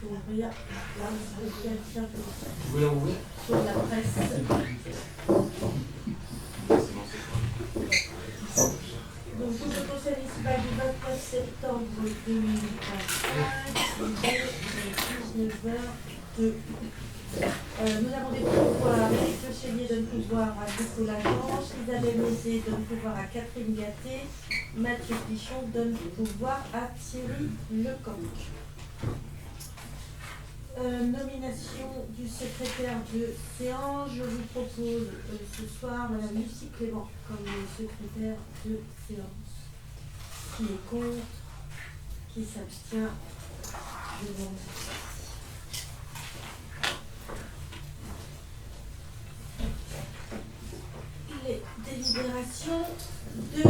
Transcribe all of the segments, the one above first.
faut ouvrir. Là, quelqu'un Vous voulez ouvrir sur la presse. Donc, pour le conseil municipal du 29 septembre 2025, il est 19h02. Nous avons des pouvoirs. Éric Le Chélier donne pouvoir à Nicolas Lange, Isabelle Mézé donne pouvoir à Catherine Gatté, Mathieu Pichon donne pouvoir à Thierry Lecoq. Nomination du secrétaire de séance. Je vous propose ce soir Madame Lucie Clément comme secrétaire de séance. Qui est contre? Qui s'abstient? Je vous remercie. Les délibérations de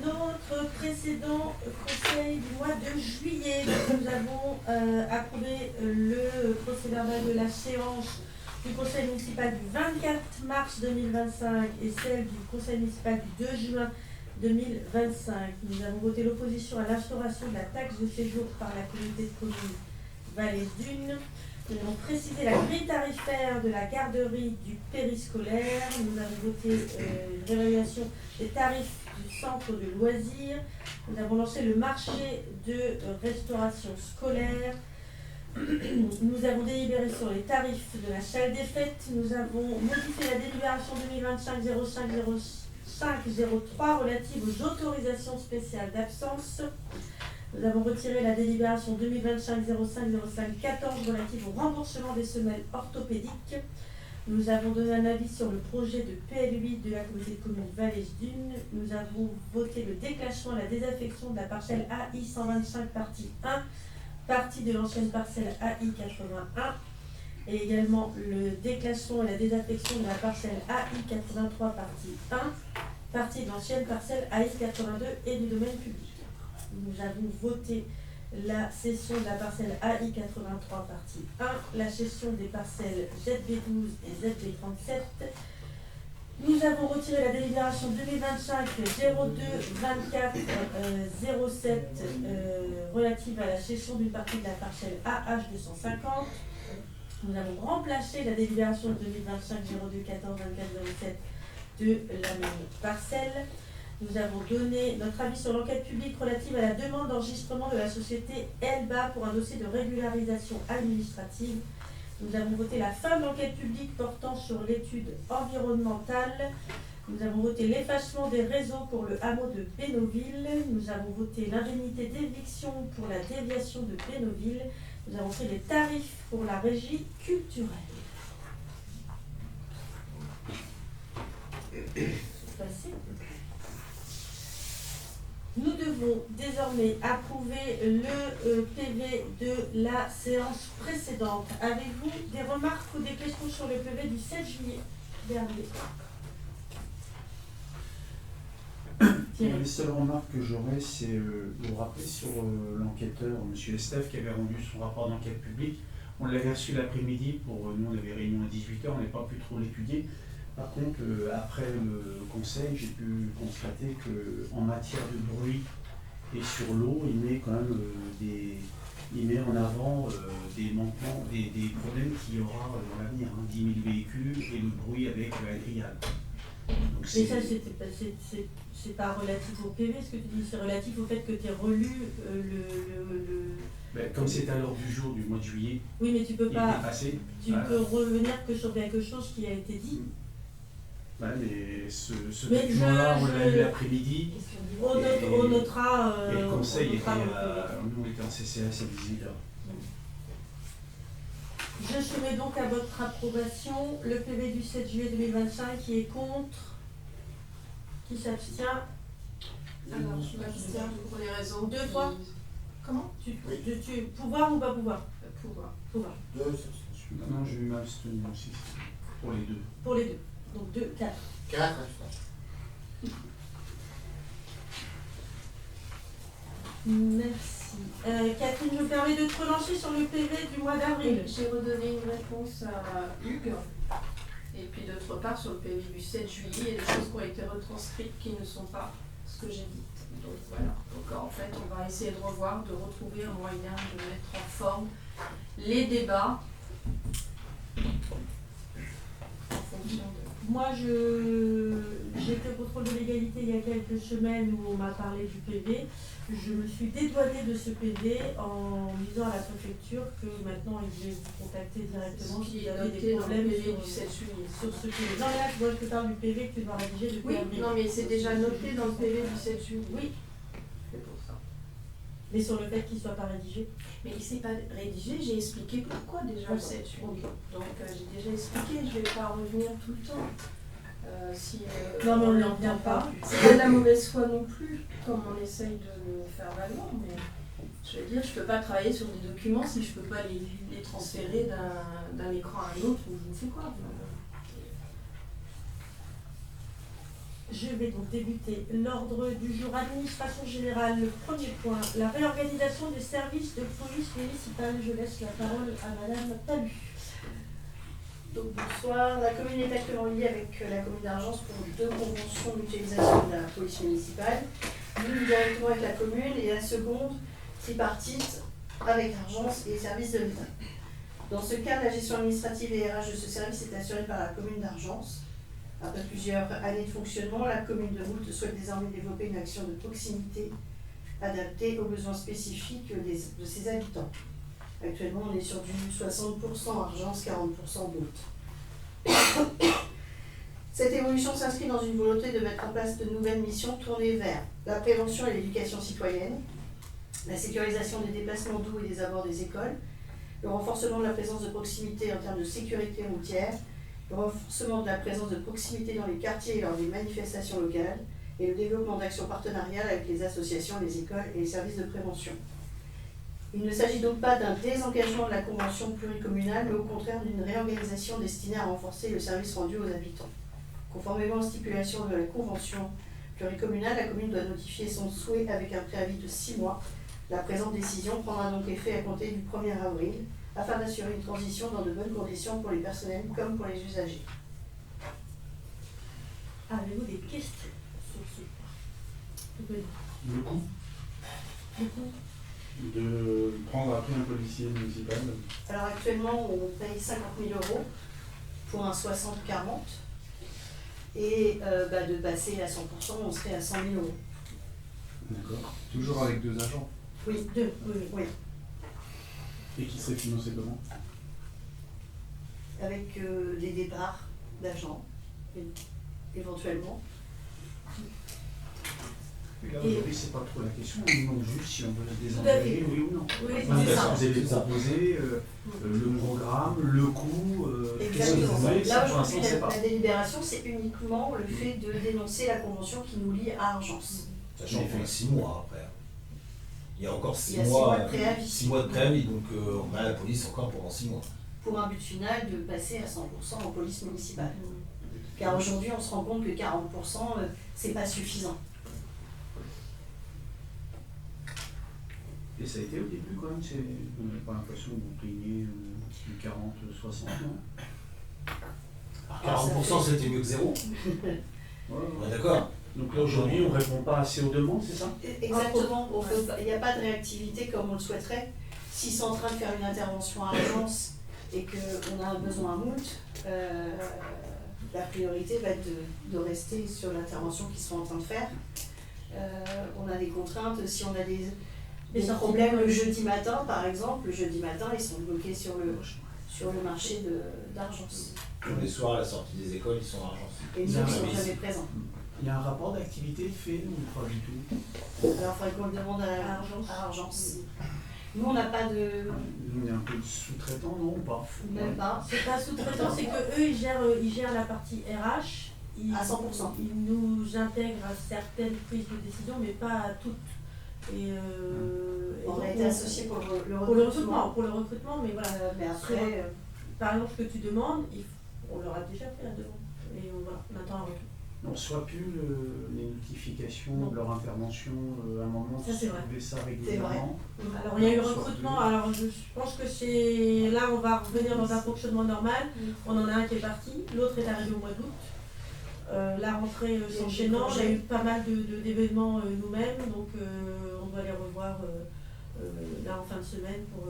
notre précédent conseil du mois de juillet. Nous avons approuvé le procès-verbal de la séance du conseil municipal du 24 mars 2025 et celle du conseil municipal du 2 juin 2025. Nous avons voté l'opposition à l'instauration de la taxe de séjour par la communauté de communes Vallée d'Une. Nous avons précisé la grille tarifaire de la garderie du périscolaire. Nous avons voté une réévaluation des tarifs du centre de loisirs. Nous avons lancé le marché de restauration scolaire. Nous avons délibéré sur les tarifs de la salle des fêtes. Nous avons modifié la délibération 2025-05-03 relative aux autorisations spéciales d'absence. Nous avons retiré la délibération 2025-05-05-14 relative au remboursement des semelles orthopédiques. Nous avons donné un avis sur le projet de PLUI de la communauté de communes Vallée d'Une. Nous avons voté le déclassement et la désaffection de la parcelle AI 125 partie 1, partie de l'ancienne parcelle AI 81, et également le déclassement et la désaffection de la parcelle AI 83 partie 1, partie de l'ancienne parcelle AI 82 et du domaine public. Nous avons voté la cession de la parcelle AI 83 partie 1, la cession des parcelles ZB12 et ZB37. Nous avons retiré la délibération 2025 02 24 07 relative à la cession d'une partie de la parcelle AH 250. Nous avons remplacé la délibération 2025 02 14 24 07 de la même parcelle. Nous avons donné notre avis sur l'enquête publique relative à la demande d'enregistrement de la société Elba pour un dossier de régularisation administrative. Nous avons voté la fin de l'enquête publique portant sur l'étude environnementale. Nous avons voté l'effacement des réseaux pour le hameau de Bénouville. Nous avons voté l'indemnité d'éviction pour la déviation de Bénouville. Nous avons fait les tarifs pour la régie culturelle. Nous devons désormais approuver le PV de la séance précédente. Avez-vous des remarques ou des questions sur le PV du 7 juillet dernier? Les seules remarques que j'aurais, c'est vous rappeler sur l'enquêteur, M. Estève, qui avait rendu son rapport d'enquête publique. On l'avait reçu l'après-midi, nous on avait réunion à 18h, on n'avait pas pu trop l'étudier. Par contre, après le conseil, j'ai pu constater qu'en matière de bruit et sur l'eau, il met quand même il met en avant des manquements, des problèmes qu'il y aura dans l'avenir, 10 000 véhicules et le bruit avec la grillade. Mais ça, c'est pas relatif au PV, ce que tu dis, c'est relatif au fait que tu aies relu Comme c'est à l'heure du jour du mois de juillet, oui, mais tu peux pas. Passé, peux revenir que sur quelque chose qui a été dit. Mais ce document-là, on l'a eu l'après-midi. On notera. Et le conseil était, nous on était en CCAS à 18h. Je soumets donc à votre approbation le PV du 7 juillet 2025 qui est contre, qui s'abstient. Alors, je m'abstiens pour les raisons. Deux fois. Comment pouvoir ou pas pouvoir? Pouvoir. Non, je vais m'abstenir aussi. Pour les deux. Pour les deux. Donc 2, 4. 4. Merci. Catherine, je me permets de te relancer sur le PV du mois d'avril. J'ai redonné une réponse à Hugues. Et puis d'autre part, sur le PV du 7 juillet, il y a des choses qui ont été retranscrites qui ne sont pas ce que j'ai dit. Donc voilà. Donc en fait, on va essayer de revoir, de retrouver un moyen de mettre en forme les débats en fonction de... Moi, j'ai été au contrôle de légalité il y a quelques semaines où on m'a parlé du PV. Je me suis dédouanée de ce PV en disant à la préfecture que maintenant ils devaient vous contacter directement Ce qui si est vous avez noté des dans le problèmes PV sur, du 7 juillet. sur ce PV. Non, mais là, je vois que tu parles du PV que tu dois rédiger depuis Oui, avril. non mais c'est déjà noté dans le PV du 7 juillet. Oui, C'est pour ça. mais sur le fait qu'il ne soit pas rédigé. Mais il ne s'est pas rédigé, j'ai expliqué pourquoi déjà le 7 juillet. Donc j'ai déjà expliqué, je ne vais pas revenir tout le temps. Non, mais on ne n'en revient pas. C'est pas de la mauvaise foi non plus, comme on essaye de le faire valoir, mais je veux dire, je ne peux pas travailler sur des documents si je ne peux pas les transférer d'un écran à un autre ou je ne sais quoi. Je vais donc débuter l'ordre du jour administration générale. Le premier point, la réorganisation des services de police municipale. Je laisse la parole à Madame Talu. Donc bonsoir, la commune est actuellement liée avec la commune d'Argence pour 2 conventions de mutualisation de la police municipale. L'une directement avec la commune et la seconde tripartite avec Argence et les services de l'État. Dans ce cas, la gestion administrative et RH de ce service est assurée par la commune d'Argence. Après plusieurs années de fonctionnement, la commune de Moultes souhaite désormais développer une action de proximité adaptée aux besoins spécifiques de ses habitants. Actuellement, on est sur du 60% Argence, 40% Moultes. Cette évolution s'inscrit dans une volonté de mettre en place de nouvelles missions tournées vers la prévention et l'éducation citoyenne, la sécurisation des déplacements doux et des abords des écoles, le renforcement de la présence de proximité en termes de sécurité routière, le renforcement de la présence de proximité dans les quartiers et lors des manifestations locales, et le développement d'actions partenariales avec les associations, les écoles et les services de prévention. Il ne s'agit donc pas d'un désengagement de la convention pluricommunale, mais au contraire d'une réorganisation destinée à renforcer le service rendu aux habitants. Conformément aux stipulations de la convention pluricommunale, la commune doit notifier son souhait avec un préavis de 6 mois. La présente décision prendra donc effet à compter du 1er avril, afin d'assurer une transition dans de bonnes conditions pour les personnels comme pour les usagers. Avez-vous des questions sur ce point? Le coût Du coup, de prendre après un policier municipal. Alors actuellement, on paye 50 000 € pour un 60-40 et de passer à 100%, on serait à 100 000 €. D'accord. Toujours avec 2 agents. Oui, deux, oui. oui. Et qui serait financé comment? Avec des départs d'agents, éventuellement. Et là, aujourd'hui, c'est pas trop la question, on nous demande juste si on veut se Tout à fait. désengager, oui ou non. Oui, Voilà, c'est ça. vous avez proposé le programme, le coût, qu'est-ce que Exactement. vous voulez, ça Là pour l'instant, aujourd'hui, c'est pas. la délibération, c'est uniquement le fait de dénoncer la convention qui nous lie à Argence. Sachant qu'il y a 6 mois après. Il y a encore 6 Il y a 6 mois, mois de préavis. 6 mois de préavis, donc on a la police encore pendant 6 mois. Pour un but final de passer à 100% en police municipale. Car aujourd'hui, on se rend compte que 40%, c'est pas suffisant. Et ça a été au début quand même, on n'a pas l'impression que vous plaignez du 40-60, non? 40% c'était mieux que 0, Ouais, on ouais. est d'accord. Donc là aujourd'hui, on ne répond pas assez aux demandes, c'est ça? Exactement, il n'y a pas de réactivité comme on le souhaiterait. S'ils sont en train de faire une intervention à Argence et qu'on a un besoin à Moultes, la priorité va être de rester sur l'intervention qu'ils sont en train de faire. On a des contraintes, si on a des problèmes le jeudi matin, par exemple, le jeudi matin, ils sont bloqués sur le marché d'Argence. Tous les soirs à la sortie des écoles, ils sont à Argence. Et nous, ils ne sont jamais présents. Il y a un rapport d'activité fait ou pas du tout? Alors, il faudrait qu'on le demande à Argence. Nous, on n'a pas de... On est un peu sous-traitant, non? Ou pas? Même pas. C'est pas sous-traitant, c'est que eux ils gèrent la partie RH. À 100%. Ils nous intègrent à certaines prises de décision, mais pas à toutes. Et On a donc, été associés pour le pour le recrutement. recrutement, mais voilà. Mais après, Par exemple, ce que tu demandes, on leur a déjà fait la demande. Et voilà, on attend un retour. On ne reçoit plus les notifications Non. de leur intervention à un moment, Ça, c'est vrai. soulever ça régulièrement. Alors il y a eu recrutement, alors je pense que c'est là on va revenir dans un fonctionnement normal. On en a un qui est parti, l'autre est arrivé au mois d'août. La rentrée s'enchaînant, il y a eu pas mal d'événements nous-mêmes, donc on doit les revoir là en fin de semaine pour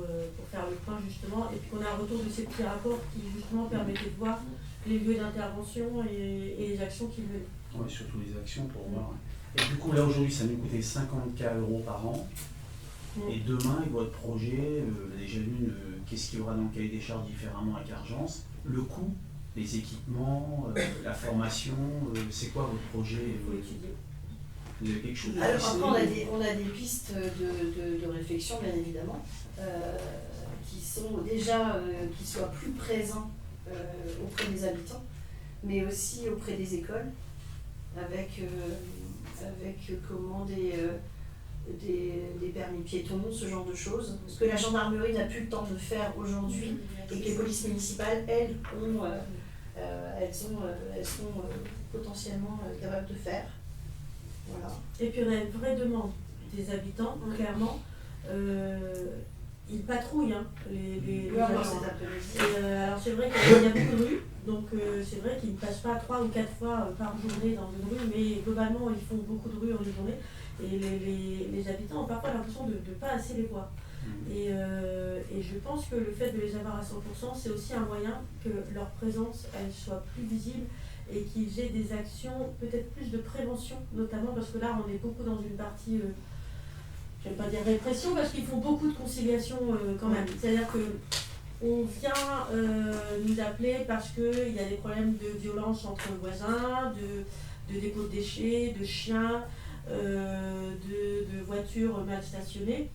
faire le point justement, et puis qu'on a un retour de ces petits rapports qui justement permettaient de voir les lieux d'intervention et les actions qui venaient. Oui, surtout les actions pour voir. Et du coup, là aujourd'hui, ça nous coûtait 50K € par an. Et demain, avec votre projet, déjà l'une, qu'est-ce qu'il y aura dans le cahier des charges différemment avec Argence? Le coût, les équipements, la formation, c'est quoi votre projet? Il faut étudier. Vous avez quelque chose de Alors ficelé? après, on a des pistes de réflexion, bien évidemment, qui sont déjà, qui soient plus présents auprès des habitants, mais aussi auprès des écoles, avec comment des permis piétons, ce genre de choses. Ce que la gendarmerie n'a plus le temps de faire aujourd'hui et que les polices municipales, elles sont potentiellement capables de faire. Voilà. Et puis on a une vraie demande des habitants, clairement. Ils patrouillent les agents. Alors c'est vrai qu'il y a beaucoup de rues, donc c'est vrai qu'ils ne passent pas 3 ou 4 fois par journée dans une rue, mais globalement ils font beaucoup de rues en une journée. Et les habitants ont parfois l'impression de ne pas assez les voir. Et je pense que le fait de les avoir à 100%, c'est aussi un moyen que leur présence elle soit plus visible et qu'ils aient des actions, peut-être plus de prévention, notamment parce que là on est beaucoup dans une partie, je ne vais pas dire répression, parce qu'ils font beaucoup de conciliation quand même. C'est-à-dire qu'on vient nous appeler parce qu'il y a des problèmes de violence entre voisins, de dépôt de déchets, de chiens, de voitures mal stationnées.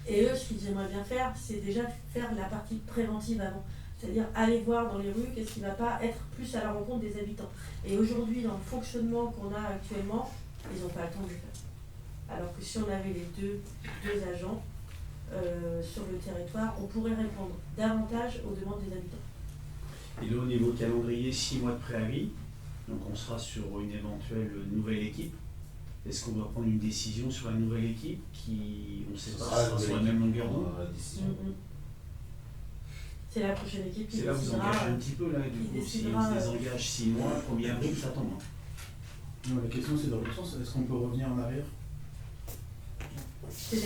Et eux, ce qu'ils aimeraient bien faire, c'est déjà faire la partie préventive avant. C'est-à-dire aller voir dans les rues qu'est-ce qui ne va pas, être plus à la rencontre des habitants. Et aujourd'hui, dans le fonctionnement qu'on a actuellement, ils n'ont pas le temps de le faire. Alors que si on avait les deux agents sur le territoire, on pourrait répondre davantage aux demandes des habitants. Et là, au niveau calendrier, 6 mois de préavis, donc on sera sur une éventuelle nouvelle équipe. Est-ce qu'on doit prendre une décision sur la nouvelle équipe qui, on ne sait pas, sur la même longueur d'onde? C'est la prochaine équipe qui décidera. C'est là vous engagez un petit peu, là, du coup, si on se désengage 6 mois, combien de temps ça tombe? Non, la question c'est dans l'autre sens, est-ce qu'on peut revenir en arrière? Tu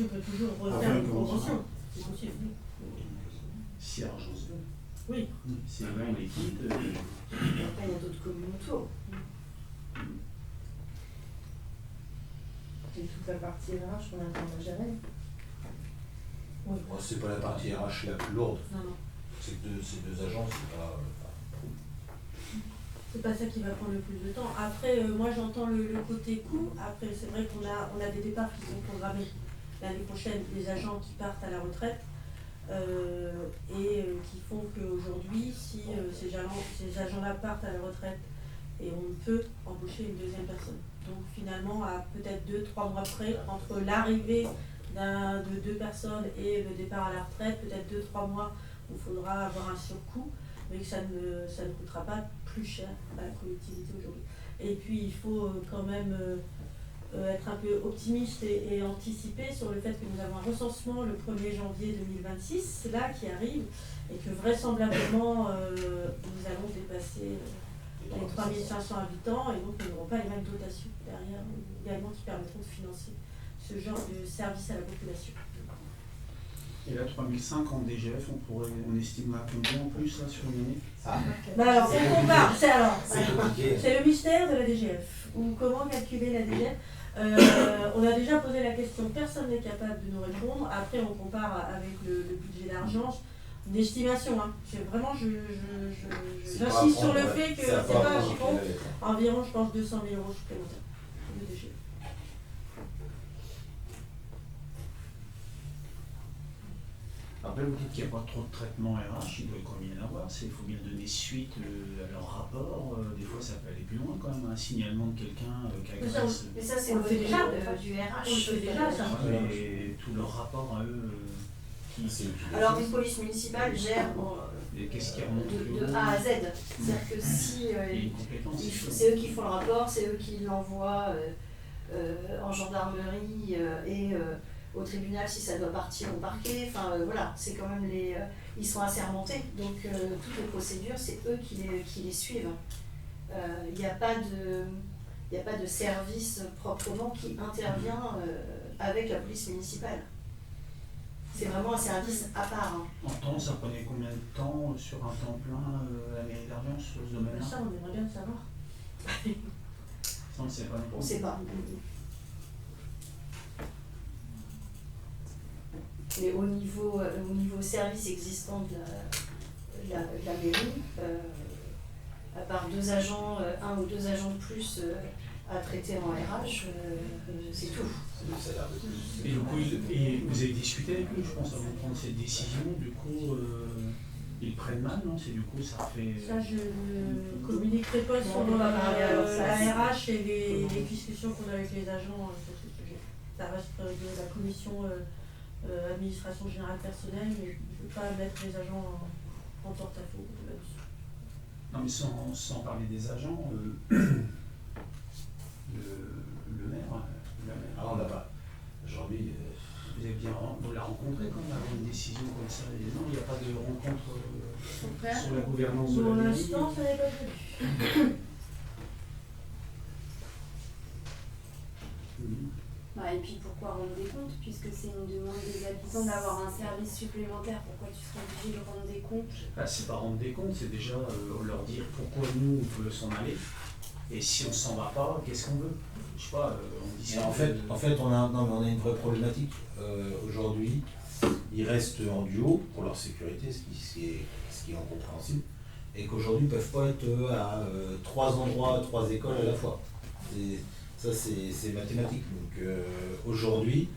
peux toujours refaire une convention. C'est possible. Si Argence veut. Oui. C'est vraiment l'équipe. Après, il y a d'autres communes autour. Et toute la partie RH qu'on attend à gérer. Oui. Bon, c'est pas la partie RH la plus lourde. Non. Ces deux agences, c'est pas. C'est pas ça qui va prendre le plus de temps. Après, moi j'entends le côté coût. Après, c'est vrai qu'on a des départs qui sont programmés l'année prochaine, des agents qui partent à la retraite et qui font qu'aujourd'hui, si ces agents-là partent à la retraite, et on peut embaucher une deuxième personne. Donc finalement, à peut-être 2-3 mois près, entre l'arrivée de 2 personnes et le départ à la retraite, peut-être 2-3 mois où il faudra avoir un surcoût, mais que ça ne coûtera pas plus cher à la collectivité aujourd'hui. Et puis il faut quand même être un peu optimiste et anticiper sur le fait que nous avons un recensement le 1er janvier 2026, là qui arrive, et que vraisemblablement nous allons dépasser les 3500 habitants, et donc nous n'aurons pas les mêmes dotations derrière également qui permettront de financer ce genre de service à la population. Et là, 3005 en DGF, on estime à combien en plus là, sur une année? Alors, on compare, C'est c'est le mystère de la DGF, ou comment calculer la DGF. On a déjà posé la question, personne n'est capable de nous répondre. Après, on compare avec le budget d'Argence. Une estimation, hein. C'est vraiment, j'insiste sur le fait que c'est pas un chiffon, environ, je pense, 200 000 € supplémentaires de DGF. Après, vous dites qu'il n'y a pas trop de traitement RH, il doit combien y en avoir? Il faut bien donner suite à leur rapport. Des fois, ça peut aller plus loin quand même, un signalement de quelqu'un qui agresse. Mais ça, c'est On le fait déjà, du RH. On le fait déjà, ça. Et tout leur rapport à eux. Alors, une police municipale gère Et qu'est-ce qui remonte plus de haut? A à Z. C'est-à-dire que si Il y a une compétence. c'est eux qui font le rapport, c'est eux qui l'envoient en gendarmerie et au tribunal si ça doit partir au parquet. Enfin voilà, c'est quand même ils sont assermentés, donc toutes les procédures, c'est eux qui les suivent. Il n'y a pas de service proprement qui intervient avec la police municipale. C'est vraiment un service à part. Hein. En temps, ça prenait combien de temps sur un temps plein la mairie d'Argent sur ce domaine-là? Ça, on aimerait bien le savoir. Ça, on ne sait pas. On ne sait pas. Mais au niveau service existant de la mairie, à part 2 agents, 1 ou 2 agents de plus à traiter en RH, c'est tout. Ça a l'air de plus. Et du coup, vous avez discuté avec eux, je pense, avant de prendre cette décision. Du coup, ils prennent mal, non? C'est du coup, ça fait. Ça, je ne communiquerai pas sur on va parler alors, ça, la RH et les discussions qu'on a avec les agents sur ce sujet. Ça reste de la commission administration générale personnelle, mais je ne peux pas mettre les agents en porte-à-faux là-dessus. Non, mais sans parler des agents, le maire. Ah, on n'a pas. Aujourd'hui, Vous la rencontré quand même avant une décision comme ça? Et non, il n'y a pas de rencontre Super. sur la gouvernance de Pour la mairie. l'instant, ça n'est pas prévu. Et puis pourquoi rendre des comptes, puisque c'est une demande des habitants d'avoir un service supplémentaire, pourquoi tu serais obligé de rendre des comptes? C'est pas rendre des comptes, c'est déjà leur dire pourquoi nous on veut s'en aller. Et si on s'en va pas, qu'est-ce qu'on veut? Je sais pas, on dit mais ça. en fait, on a une vraie problématique. Aujourd'hui, ils restent en duo pour leur sécurité, ce qui est incompréhensible, et qu'aujourd'hui ils ne peuvent pas être à 3 endroits, 3 écoles à la fois. Ça, c'est mathématique. Donc aujourd'hui,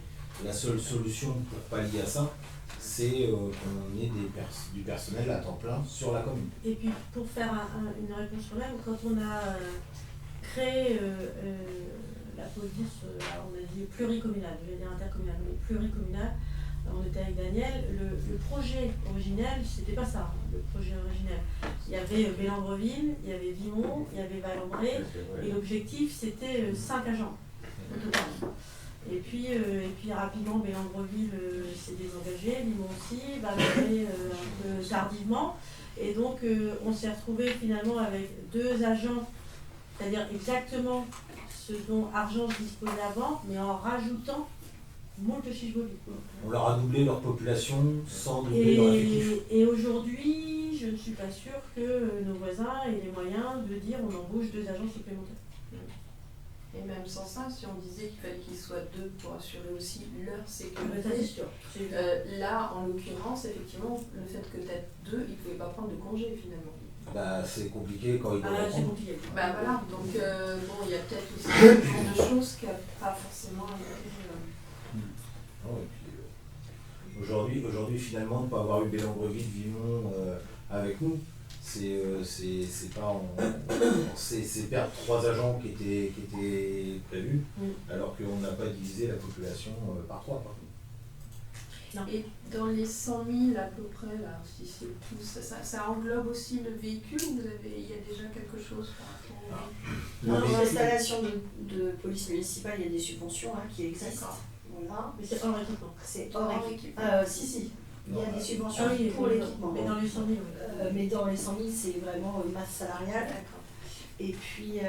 la seule solution pour pallier à ça, c'est qu'on ait du personnel à temps plein sur la commune. Et puis, pour faire une réponse sur même, quand on a créé la police, on a dit pluricommunale, je vais dire intercommunale, mais pluricommunale, on était avec Daniel, le projet originel, c'était pas ça, le projet originel. Il y avait Bélangreville, il y avait Vimont, il y avait Val-en-Bray, et l'objectif c'était 5 agents au total. Et puis rapidement, Bélangreville s'est désengagé, Vimont aussi, Val-en-Bray un peu tardivement. Et donc on s'est retrouvé finalement avec 2 agents, c'est-à-dire exactement ce dont Argence disposait avant, mais en rajoutant moult chiches-bobines. On leur a doublé leur population sans doubler leur effectif. Et aujourd'hui, je ne suis pas sûre que nos voisins aient les moyens de dire on embauche 2 agents supplémentaires. Et même sans ça, si on disait qu'il fallait qu'ils soient 2 pour assurer aussi leur Ça, c'est sécurité, sûr. là, en l'occurrence, effectivement, le fait que tu aies 2, ils ne pouvaient pas prendre de congé finalement. C'est compliqué quand ils doivent C'est reprendre. compliqué. Voilà, donc il y a peut-être aussi ce genre de choses qui n'a pas forcément été. Non, et puis, aujourd'hui, finalement, de ne pas avoir eu Bélangreville, Vimont avec nous, c'est perdre 3 agents qui étaient prévus, alors qu'on n'a pas divisé la population par 3. Et dans les 100 000 à peu près, là, si c'est tout, ça englobe aussi le véhicule ou il y a déjà quelque chose par rapport au véhicule? Dans l'installation de police municipale, il y a des subventions qui existent. D'accord. Voilà. Mais c'est hors équipement. C'est Hors hors équipement. Si. Il y a des Ah subventions oui, pour l'équipement. mais dans les 100 000, oui. Mais dans les 100 000, c'est vraiment masse salariale. D'accord. Et puis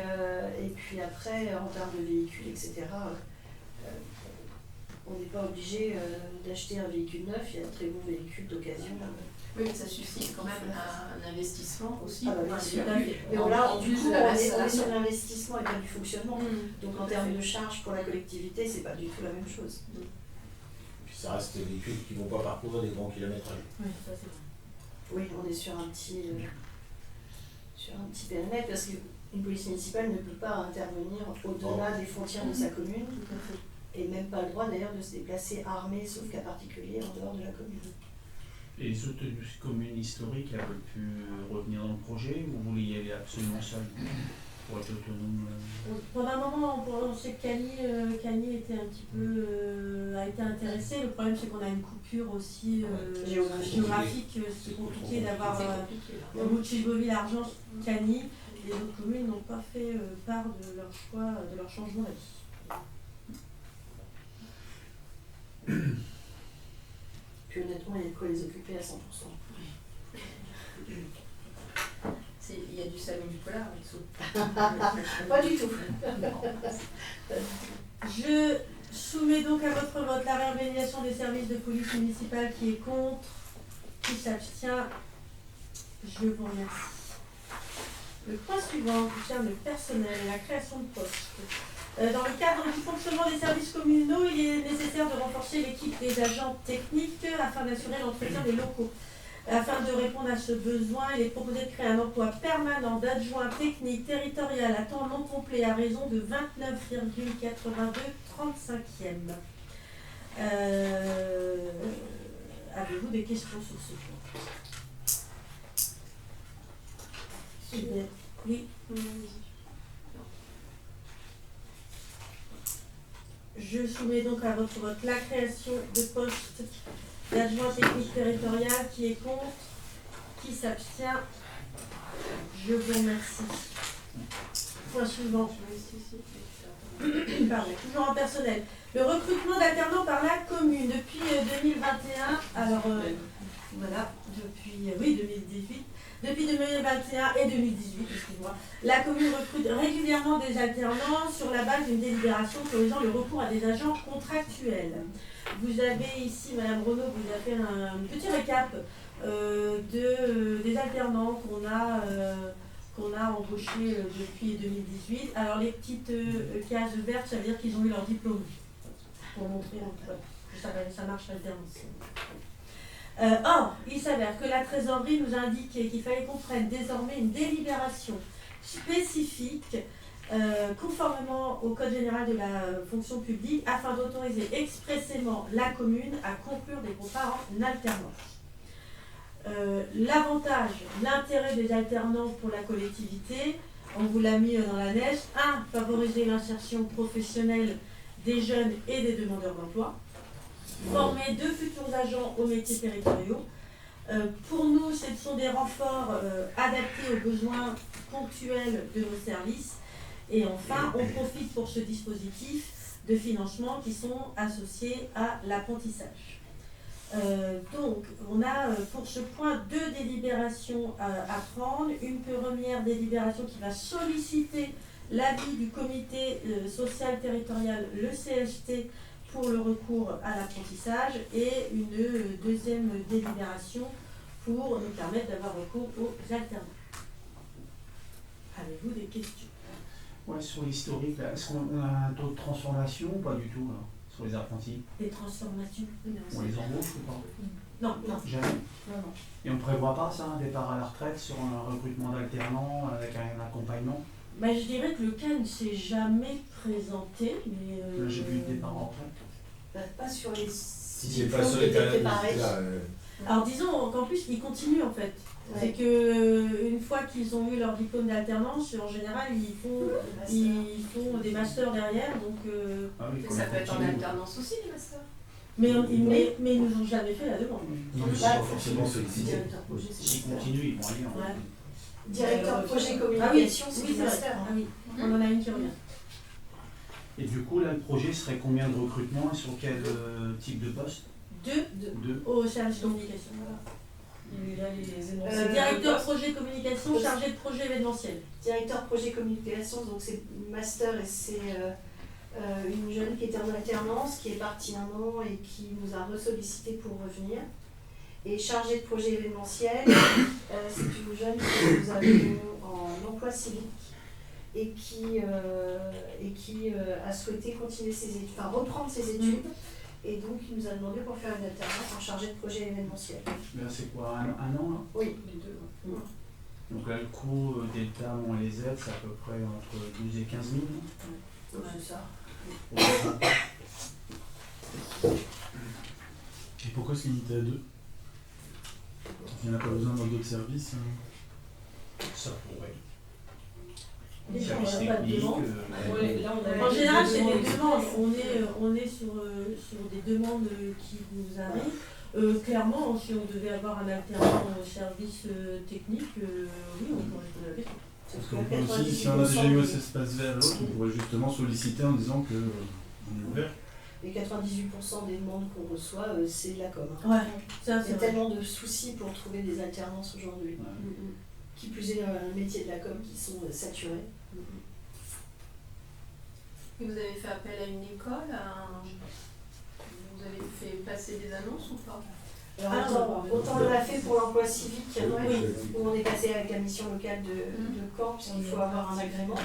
après, en termes de véhicules, etc., on n'est pas obligé d'acheter un véhicule neuf. Il y a de très bons véhicules d'occasion. Oui, mais ça suscite quand même un investissement aussi. Ah bah, pour bien un sûr. véhicule. Mais là, En du plus coup, de on la est masse sur l'investissement et pas du fonctionnement. Donc en Tout à termes fait. de charges pour la collectivité, c'est pas du tout la même chose. Puis ça reste des véhicules qui ne vont pas parcourir des grands kilométrages. Oui, ça c'est vrai. Oui, on est sur un petit périmètre parce qu'une police municipale ne peut pas intervenir au-delà des frontières de sa commune Tout à fait. et même pas le droit d'ailleurs de se déplacer armé sauf cas particulier en dehors de la commune. Et les autres communes historiques, elles veulent pu revenir dans le projet ou vous voulez y aller absolument seul pour être autonome? Pendant un moment, on sait que Cagny était un petit peu a été intéressé. Le problème, c'est qu'on a une coupure aussi géographique. C'est compliqué d'avoir C'est compliqué. Là. Moutchiche-Beauville, Argence, Cagny. Les autres communes n'ont pas fait part de leur choix, de leur changement d'avis. Puis honnêtement, il y a de quoi les occuper à 100%. Il y a du salon du polar en dessous. Pas du tout. soumets donc à votre vote la réorganisation des services de police municipale. Qui est contre? Qui s'abstient? Je vous remercie. Le point suivant concerne le personnel et la création de postes. Dans le cadre du fonctionnement des services communaux, il est nécessaire de renforcer l'équipe des agents techniques afin d'assurer l'entretien des locaux. Afin de répondre à ce besoin, il est proposé de créer un emploi permanent d'adjoint technique territorial à temps non complet à raison de 29,82/35e. Avez-vous des questions sur ce point? Oui. Je soumets donc à votre vote la création de postes d'adjoint technique territorial. Qui est contre? Qui s'abstient? Je vous remercie. Point suivant. Pardon, toujours en personnel. Le recrutement d'alternants par la commune depuis 2021. Alors, voilà, depuis 2018. Depuis 2021 et 2018, excusez-moi, la commune recrute régulièrement des alternants sur la base d'une délibération autorisant le recours à des agents contractuels. Vous avez ici, Madame Renaud, vous avez fait un petit récap des alternants qu'on a embauchés depuis 2018. Alors les petites cases vertes, ça veut dire qu'ils ont eu leur diplôme, pour montrer que ça marche l'alternance. Or, il s'avère que la trésorerie nous a indiqué qu'il fallait qu'on prenne désormais une délibération spécifique conformément au Code général de la fonction publique afin d'autoriser expressément la commune à conclure des contrats en alternance. L'avantage, l'intérêt des alternants pour la collectivité, on vous l'a mis dans la neige. 1. Favoriser l'insertion professionnelle des jeunes et des demandeurs d'emploi. Former de futurs agents aux métiers territoriaux. Pour nous, ce sont des renforts adaptés aux besoins ponctuels de nos services. Et enfin, on profite pour ce dispositif de financement qui sont associés à l'apprentissage. Donc, on a pour ce point 2 délibérations à prendre. Une première délibération qui va solliciter l'avis du comité social territorial, le CST, pour le recours à l'apprentissage, et une deuxième délibération pour nous permettre d'avoir recours aux alternants. Avez-vous des questions? Ouais, sur l'historique, est-ce qu'on a un taux de transformation ou pas du tout là, sur les apprentis? Des transformations? On les embauche ou pas? Non, non. Jamais. Non, non. Et on ne prévoit pas ça, un départ à la retraite sur un recrutement d'alternants avec un accompagnement? Bah, je dirais que le cas ne s'est jamais présenté, mais... Là, j'ai vu le départ en retraite. Pas sur les Si c'est pas sur les périodes là, Alors disons qu'en plus, ils continuent en fait. Ouais. C'est que une fois qu'ils ont eu leur diplôme d'alternance, en général, ils font des masters derrière. Donc, Ah oui, Ça peut être en alternance aussi, les masters. mais ils nous ont jamais fait la demande. non, mais c'est pas forcément sollicité. Directeur projet, c'est S'ils master. continuent, ils vont aller en Ouais. Directeur projet Ah oui, communication, c'est oui, du c'est vrai. master. Ah oui, on en a une qui revient. Et du coup, là, le projet serait combien de recrutements et sur quel type de poste? 2 Deux. au service communication. Voilà. Il a les Directeur projet communication, chargé de projet événementiel. Directeur projet communication, donc c'est master, et c'est une jeune qui était en alternance, qui est partie 1 an et qui nous a ressollicité pour revenir. Et chargée de projet événementiel, c'est une jeune que nous avons en emploi civique et qui a souhaité continuer ses études, enfin reprendre ses études. Et donc il nous a demandé pour faire une alternance en chargé de projet événementiel. Là, c'est quoi, un an là? Oui. Les deux. Donc là, le coût des talons et les aides, c'est à peu près entre 12 et 15 000. Donc c'est ça. Et pourquoi se limiter à 2? Il n'y en a pas besoin dans d'autres services Ça pourrait. Les gens Service n'ont pas de technique, demande. Ouais, là, on a En général, c'est des des demandes. demandes. On est sur des demandes qui nous arrivent. Clairement, si on devait avoir un alternant au service technique, oui, on pourrait poser la question. Parce qu'on peut aussi, si on a déjà eu cet espace vert et l'autre, on pourrait justement solliciter en disant que on est ouvert. Et 98% des demandes qu'on reçoit, c'est de la com. Ouais, ça Il y a c'est vrai. tellement de soucis pour trouver des alternances aujourd'hui. Qui plus est un métier de la com qui sont saturés. Et vous avez fait appel à une école, vous avez fait passer des annonces ou pas? Alors, autant on l'a fait pour l'emploi civique, Oui. où on est passé avec la mission locale de Caen, puisqu'il faut avoir un agrément.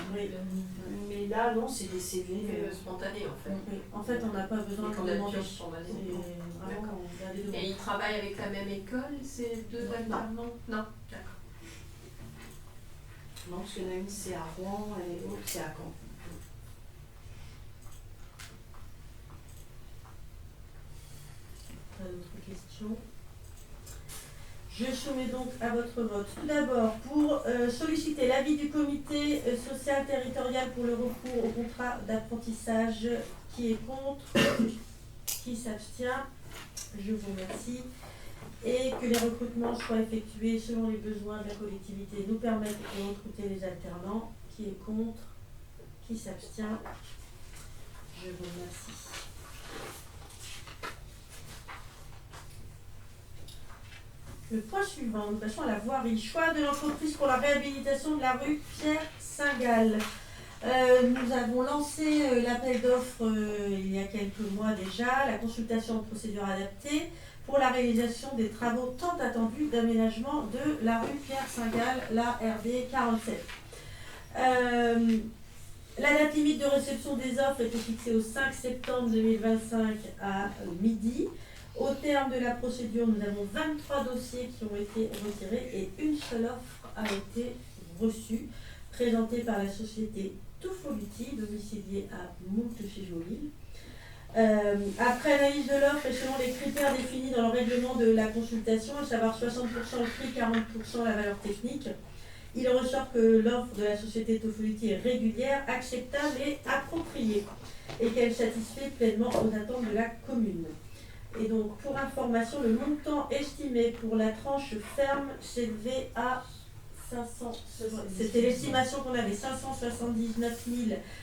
Mais là, non, c'est des CV. Spontané en fait. Oui. En fait, on n'a pas besoin de Candidature demander. spontanée. C'est vraiment, D'accord. on a des demandes. Et ils travaillent avec la même école, ces deux Non. alternants? Non. D'accord. Non, parce qu'il y en a une, c'est à Rouen, et l'autre, c'est à Caen. Pas d'autres questions. Je soumets donc à votre vote. Tout d'abord, pour solliciter l'avis du comité social territorial pour le recours au contrat d'apprentissage. Qui est contre? Qui s'abstient? Je vous remercie. Et que les recrutements soient effectués selon les besoins de la collectivité nous permettent de recruter les alternants. Qui est contre? Qui s'abstient? Je vous remercie. Le point suivant, nous passons à la voirie. Choix de l'entreprise pour la réhabilitation de la rue Pierre-Saint-Gall. Nous avons lancé l'appel d'offres il y a quelques mois déjà, la consultation de procédure adaptée pour la réalisation des travaux tant attendus d'aménagement de la rue Pierre-Saint-Gall, la RD 47. La date limite de réception des offres était fixée au 5 septembre 2025 à midi. Au terme de la procédure, nous avons 23 dossiers qui ont été retirés et une seule offre a été reçue, présentée par la société Toufoluti, domiciliée à Moultes-chez-Joly. Après analyse de l'offre et selon les critères définis dans le règlement de la consultation, à savoir 60% le prix, 40% la valeur technique, il ressort que l'offre de la société Toufoluti est régulière, acceptable et appropriée, et qu'elle satisfait pleinement aux attentes de la commune. Et donc, pour information, le montant estimé pour la tranche ferme s'élevait à 500, c'était l'estimation qu'on avait, 579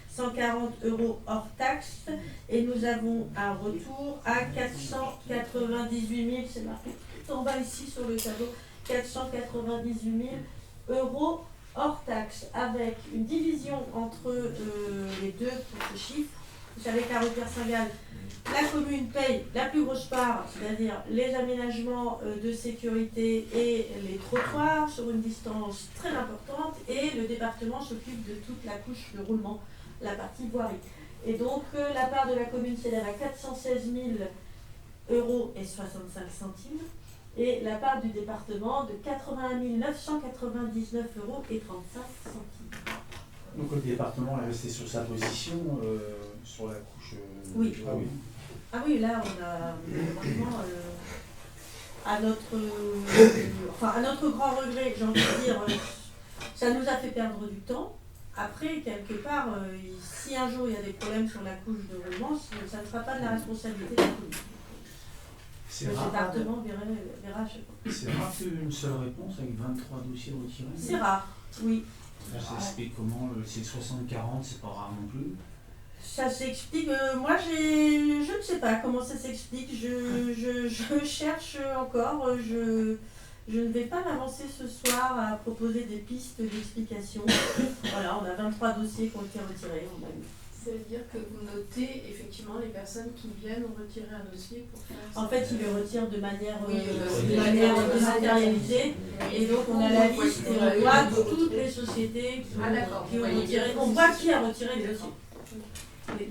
140 € hors taxe, et nous avons un retour à 498 000, c'est marqué tout en bas ici sur le tableau, 498 000 € hors taxe, avec une division entre les deux pour ce chiffre. Vous savez qu'à rue Pierre-Saint-Gall, la commune paye la plus grosse part, c'est-à-dire les aménagements de sécurité et les trottoirs sur une distance très importante, et le département s'occupe de toute la couche de roulement, la partie voirie. Et donc la part de la commune s'élève à 416 000 € et 65 centimes, et la part du département de 81 999 € et 35 centimes. Donc le département est resté sur sa position, sur la couche. Oui. du roulement. Ah oui, là on a vraiment à notre grand regret, j'ai envie de dire, ça nous a fait perdre du temps. Après, quelque part, si un jour il y a des problèmes sur la couche de roulement, ça ne sera pas de la responsabilité de la commune. C'est Le rare. département verra à chaque fois. C'est rare qu'une seule réponse avec 23 dossiers retirés. C'est rare, oui. Ça s'explique comment? C'est 60-40, c'est pas rare non plus. Ça s'explique, moi je ne sais pas comment ça s'explique, je cherche encore, je ne vais pas m'avancer ce soir à proposer des pistes d'explication. Voilà, on a 23 dossiers qui ont été retirés. Ça veut dire que vous notez effectivement les personnes qui viennent retirer un dossier pour faire ça. En fait, ils le retirent de manière, Oui, de manière dématérialisée, et donc on a la liste et on voit toutes les sociétés qui ont retiré, on voit qui a retiré les dossiers. Et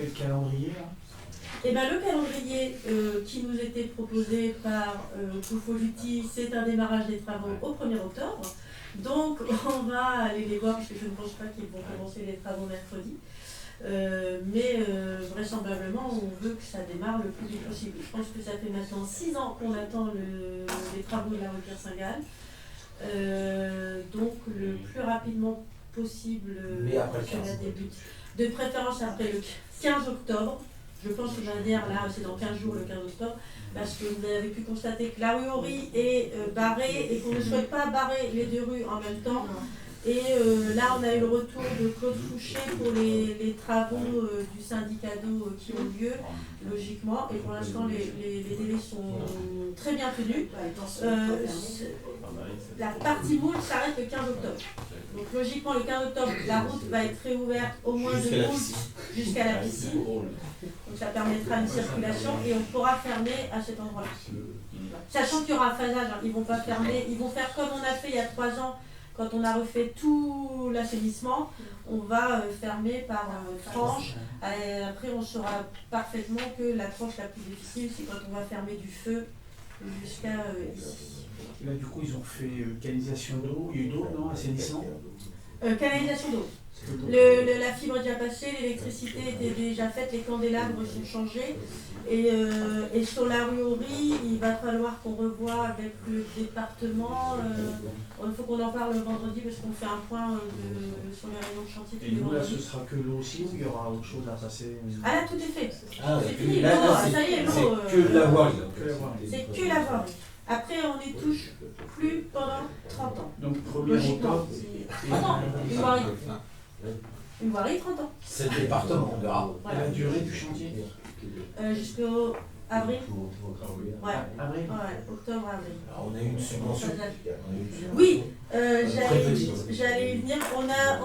le calendrier là? Eh bien, le calendrier qui nous était proposé par Toufoluti, c'est un démarrage des travaux au 1er octobre. Donc, on va aller les voir, parce que je ne pense pas qu'ils vont commencer les travaux mercredi. Mais vraisemblablement, on veut que ça démarre le plus vite possible. Je pense que ça fait maintenant 6 ans qu'on attend les travaux de la rue Pierre-Saint-Gall. Donc, le plus rapidement possible, Mais après le 15 cela débute. De préférence après le 15 octobre. Je pense que je vais dire là, c'est dans 15 jours le 15 octobre, parce que vous avez pu constater que la rue Horry est barrée et qu'on ne souhaite pas barrer les deux rues en même temps Et là, on a eu le retour de Claude Fouché pour les travaux du syndicat d'eau qui ont lieu, logiquement. Et pour l'instant, les délais sont très bien tenus. La partie moule s'arrête le 15 octobre. Donc logiquement, le 15 octobre, la route va être réouverte au moins de moule jusqu'à la piscine. Donc ça permettra une circulation et on pourra fermer à cet endroit-là. Sachant qu'il y aura un phasage, hein. Ils vont pas fermer, ils vont faire comme on a fait il y a 3 ans. Quand on a refait tout l'assainissement, on va fermer par tranche. Après, on saura parfaitement que la tranche la plus difficile, c'est quand on va fermer du feu jusqu'à ici. Là, du coup, ils ont fait canalisation d'eau, il y a eu d'eau, non? Assainissement? Canalisation d'eau. La fibre est déjà passée, l'électricité était déjà faite, les candélabres sont changés. Et sur la rue Horry, il va falloir qu'on revoie avec le département. Il faut qu'on en parle le vendredi parce qu'on fait un point sur les réunions de chantier. Et nous, là, ce sera que l'eau aussi ou il y aura autre chose à passer? Ah là, tout est fait. Ah, C'est fini, là, l'eau, c'est ça y est, l'eau. que de la voile. C'est que la voirie. Après, on n'y touche plus pendant 30 ans. Donc, 1er Logiquement. octobre. C'est 30 ans, une voirie. Une voirie, 30 ans. C'est le département, on verra. Et la durée du chantier? Jusqu'au avril. Ouais. Avril? Ouais, octobre, avril. Alors, on a eu une subvention. Oui, j'allais y venir. On a,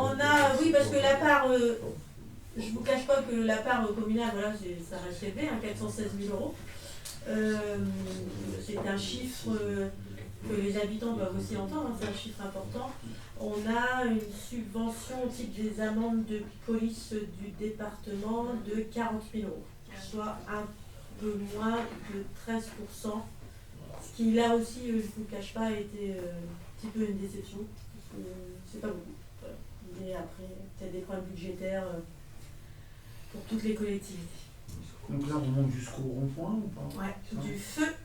oui, parce que la part, je ne vous cache pas que la part communale, voilà, ça reste élevé, hein, 416 000 €. C'est un chiffre que les habitants doivent aussi entendre, hein, c'est un chiffre important. On a une subvention au titre des amendes de police du département de 40 000 €, soit un peu moins de 13%. Ce qui là aussi, je ne vous le cache pas, a été un petit peu une déception. C'est pas beaucoup. Voilà. Mais après, peut-être des problèmes budgétaires pour toutes les collectivités. Donc là, on monte jusqu'au rond-point ou pas? Ouais, du feu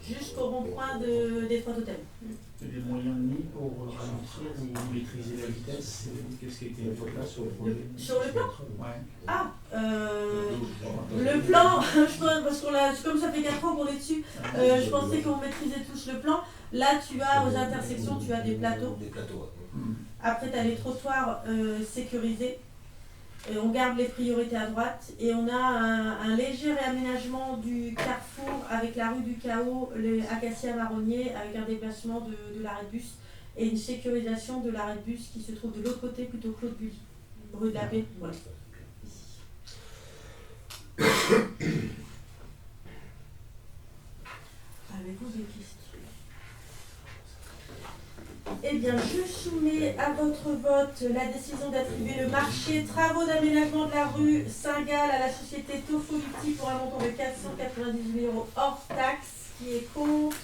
jusqu'au rond-point des 3 totems. Il y a des moyens mis pour ralentir ou maîtriser la vitesse? Qu'est-ce qui a été fait là sur le projet? Sur le plan? Ouais. Ah, le plan, je pense, parce qu'on l'a, comme ça fait 4 ans qu'on est dessus, je pensais qu'on maîtrisait tous le plan. Là, tu as aux intersections, tu as des plateaux. Des plateaux, ouais. Après, tu as les trottoirs sécurisés. On garde les priorités à droite et on a un léger réaménagement du carrefour avec la rue du Chaos, les acacias marronniers, avec un déplacement de l'arrêt de bus et une sécurisation de l'arrêt de bus qui se trouve de l'autre côté, plutôt Claude Bully, rue de la Paix. Voilà. Avez-vous des questions? Eh bien, je soumets à votre vote la décision d'attribuer le marché travaux d'aménagement de la rue Saint-Gall à la société Tofoluti pour un montant de 498 € hors taxe. Qui est contre?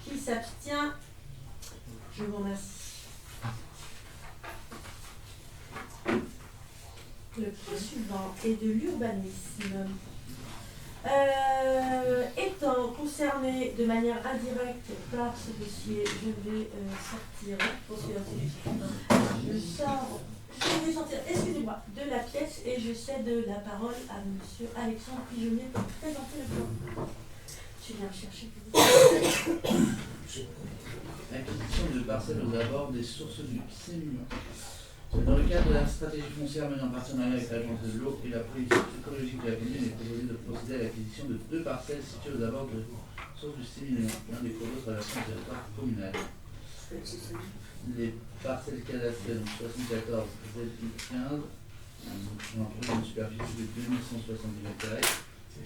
Qui s'abstient? Je vous remercie. Le point suivant est de l'urbanisme. Étant concerné de manière indirecte par ce dossier, je vais sortir, je vais sortir, excusez-moi, de la pièce et je cède la parole à M. Alexandre Pigeonnier pour présenter le plan. Je viens chercher. Acquisition de parcelles aux abords des sources du Sémillon. Dans le cadre de la stratégie foncière menée en partenariat avec l'Agence de l'eau et la politique écologique de la commune, il est proposé de procéder à l'acquisition de 2 parcelles situées aux abords de sources du Sémillon, l'un des cours d'eau traversant le territoire communal. Les parcelles cadastrées, donc 74 ZI15, ont un projet d'une superficie de 2170 m²,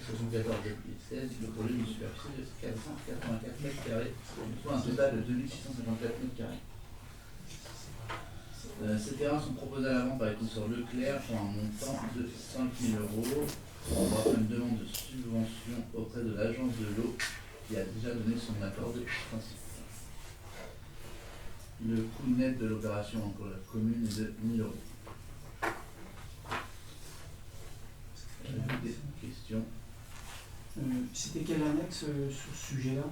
74 ZI16, le projet d'une superficie de 484 m², soit un total de 2654 m². Ces terrains sont proposés à la vente par les consorts Leclerc pour un montant de 5 000 €. On va faire une demande de subvention auprès de l'Agence de l'eau qui a déjà donné son accord de principe. Le coût net de l'opération pour la commune est de 1 000 €. Des questions? C'était quelle annexe sur ce sujet-là?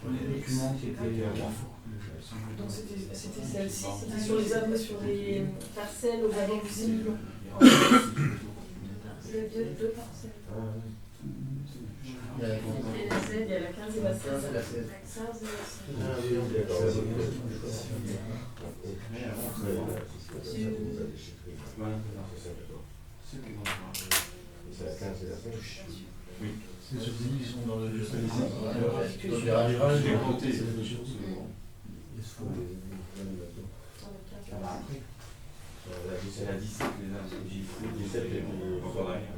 Les documents qui étaient. Donc c'était celle-ci, c'était sur les parcelles aux abords du Sémillon. Deux parcelles. Il y a la Il y a la 16, il y a la 15 et la 16. et la 16. La 15 et la 16. Ah oui, on est d'accord. C'est la 15 et la 16. Oui. C'est sur des ils sont dans le virage, des côtés. C'est la 17, les 17 et encore derrière.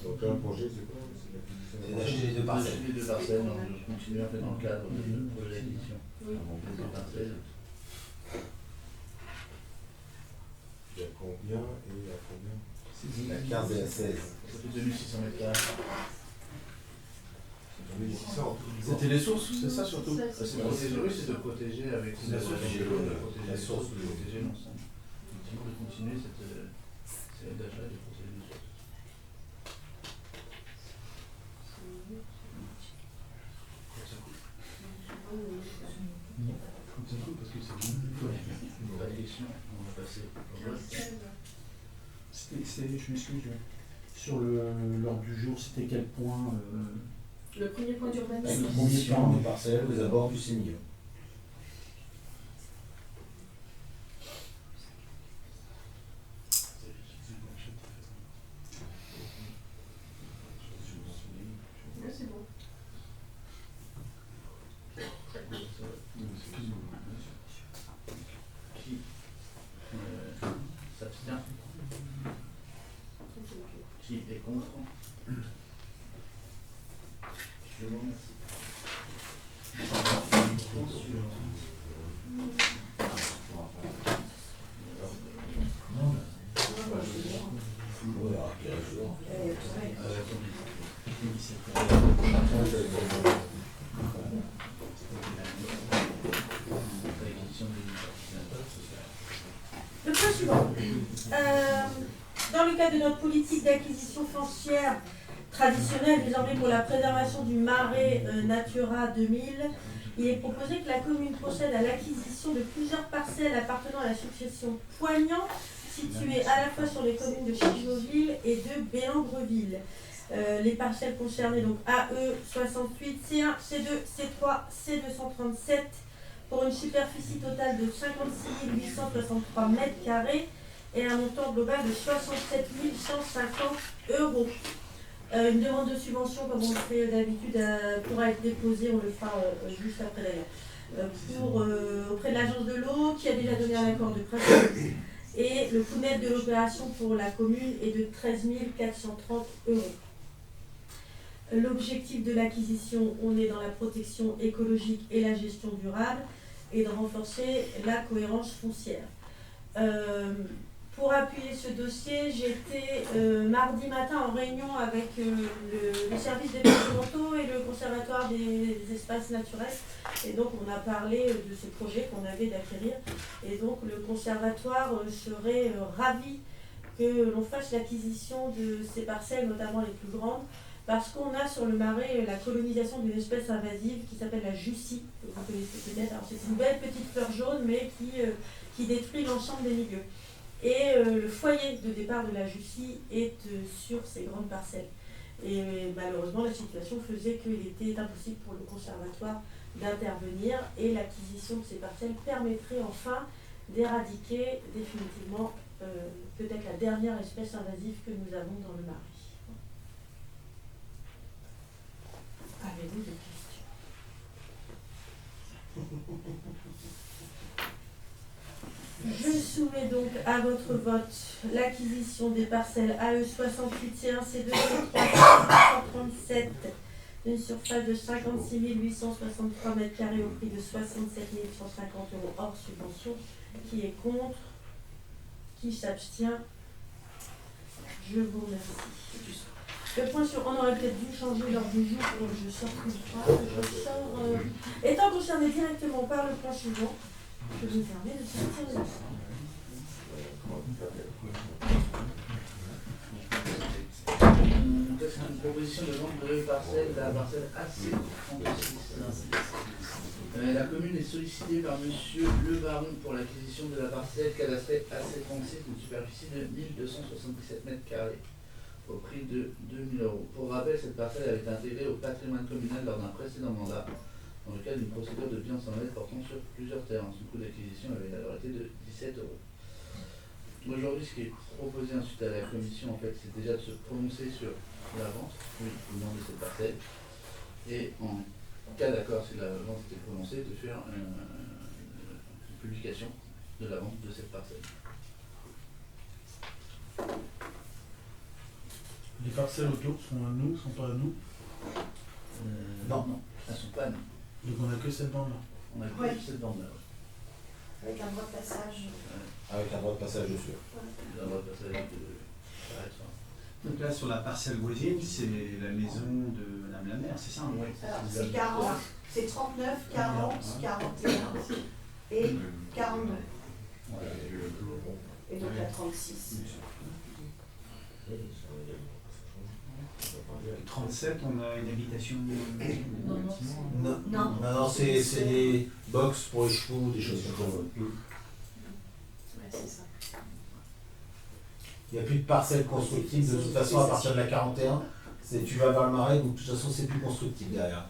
Donc là, le projet, c'est quoi? C'est d'acheter les deux parcelles. Les deux parcelles, donc je continue en fait dans le cadre de projet d'acquisition. Oui. Les deux parcelles. Il y a combien et à combien? La 15 et la 16. Ça fait 2600 mètres carrés. 1600. C'était les sources, c'est ça surtout? C'est protéger, oui, c'est de protéger avec C'est de protéger l'eau, protéger la les source sources, de de l'eau. protéger l'ensemble. Effectivement, de continuer cette d'achat et de protéger les sources. Parce que c'est Pas de question, on va passer au vote. Je m'excuse. Sur l'ordre du jour, c'était quel point Le premier point d'urbanisme. Acquisition des parcelles aux abords du Sémillon. Ouais, c'est bon. Qui s'abstient? Qui est contre? Je vous remercie. Le point suivant. Dans le cadre de notre politique d'acquisition foncière traditionnelle, désormais pour la préservation du marais Natura 2000, il est proposé que la commune procède à l'acquisition de plusieurs parcelles appartenant à la succession Poignant, situées à la fois sur les communes de Chigeauville et de Bélangreville. Les parcelles concernées, donc AE 68, C1, C2, C3, C237, pour une superficie totale de 56 863 mètres carrés et un montant global de 67 150 €. Une demande de subvention, comme on le fait d'habitude, pourra être déposée, on le fera juste après d'ailleurs, auprès de l'agence de l'eau qui a déjà donné un accord de principe. Et le coût net de l'opération pour la commune est de 13 430 €. L'objectif de l'acquisition, on est dans la protection écologique et la gestion durable et de renforcer la cohérence foncière. Pour appuyer ce dossier, j'étais mardi matin en réunion avec le service départementaux et le conservatoire des espaces naturels. Et donc on a parlé de ce projet qu'on avait d'acquérir. Et donc le conservatoire serait ravi que l'on fasse l'acquisition de ces parcelles, notamment les plus grandes, parce qu'on a sur le marais la colonisation d'une espèce invasive qui s'appelle la jussie, que vous connaissez peut-être. Alors c'est une belle petite fleur jaune, mais qui détruit l'ensemble des milieux. Et le foyer de départ de la jussie est sur ces grandes parcelles. Et malheureusement, la situation faisait qu'il était impossible pour le conservatoire d'intervenir, et l'acquisition de ces parcelles permettrait enfin d'éradiquer définitivement peut-être la dernière espèce invasive que nous avons dans le marais. Avez-vous des questions? Je soumets donc à votre vote l'acquisition des parcelles AE 68, C1, C2, C3, C237 d'une surface de 56 863 mètres carrés au prix de 67 150 € hors subvention. Qui est contre? Qui s'abstient? Je vous remercie. Le point sur... On aurait peut-être dû changer l'ordre du jour, je sors une phrase, étant concerné directement par le point suivant, je me permets de sortir le Une proposition de vente de parcelle, la parcelle AC36. La commune est sollicitée par monsieur Le Baron pour l'acquisition de la parcelle cadastrée AC36 d'une superficie de 1277 m² au prix de 2 000 €. Pour rappel, cette parcelle avait été intégrée au patrimoine communal lors d'un précédent mandat dans le cadre d'une procédure de bilan sans aide portant sur plusieurs terrains. Son coût d'acquisition avait alors été de 17 €. Aujourd'hui, ce qui est proposé ensuite à la commission, en fait, c'est déjà de se prononcer sur la vente, oui, ou non de cette parcelle, et en cas d'accord, si la vente était prononcée, de faire une publication de la vente de cette parcelle. Les parcelles autour sont à nous, sont pas à nous. Non, elles sont pas à nous. Donc on a que cette bande-là. On a que Ouais. cette bande-là. Avec un droit de passage. Avec un droit de passage dessus. Il a le droit de passer avec de... Donc là, sur la parcelle voisine, c'est la maison de Madame la maire, c'est ça hein? Oui, Alors, c'est 40, c'est 39, 40, 41 et 42. Et donc la 36. Et 37, on a une habitation. Non, c'est des box pour les chevaux, des choses comme ça. Ouais, c'est ça. Il n'y a plus de parcelles constructibles, de toute façon, à partir de la 41, tu vas vers le marais, donc de toute façon, c'est plus constructible derrière.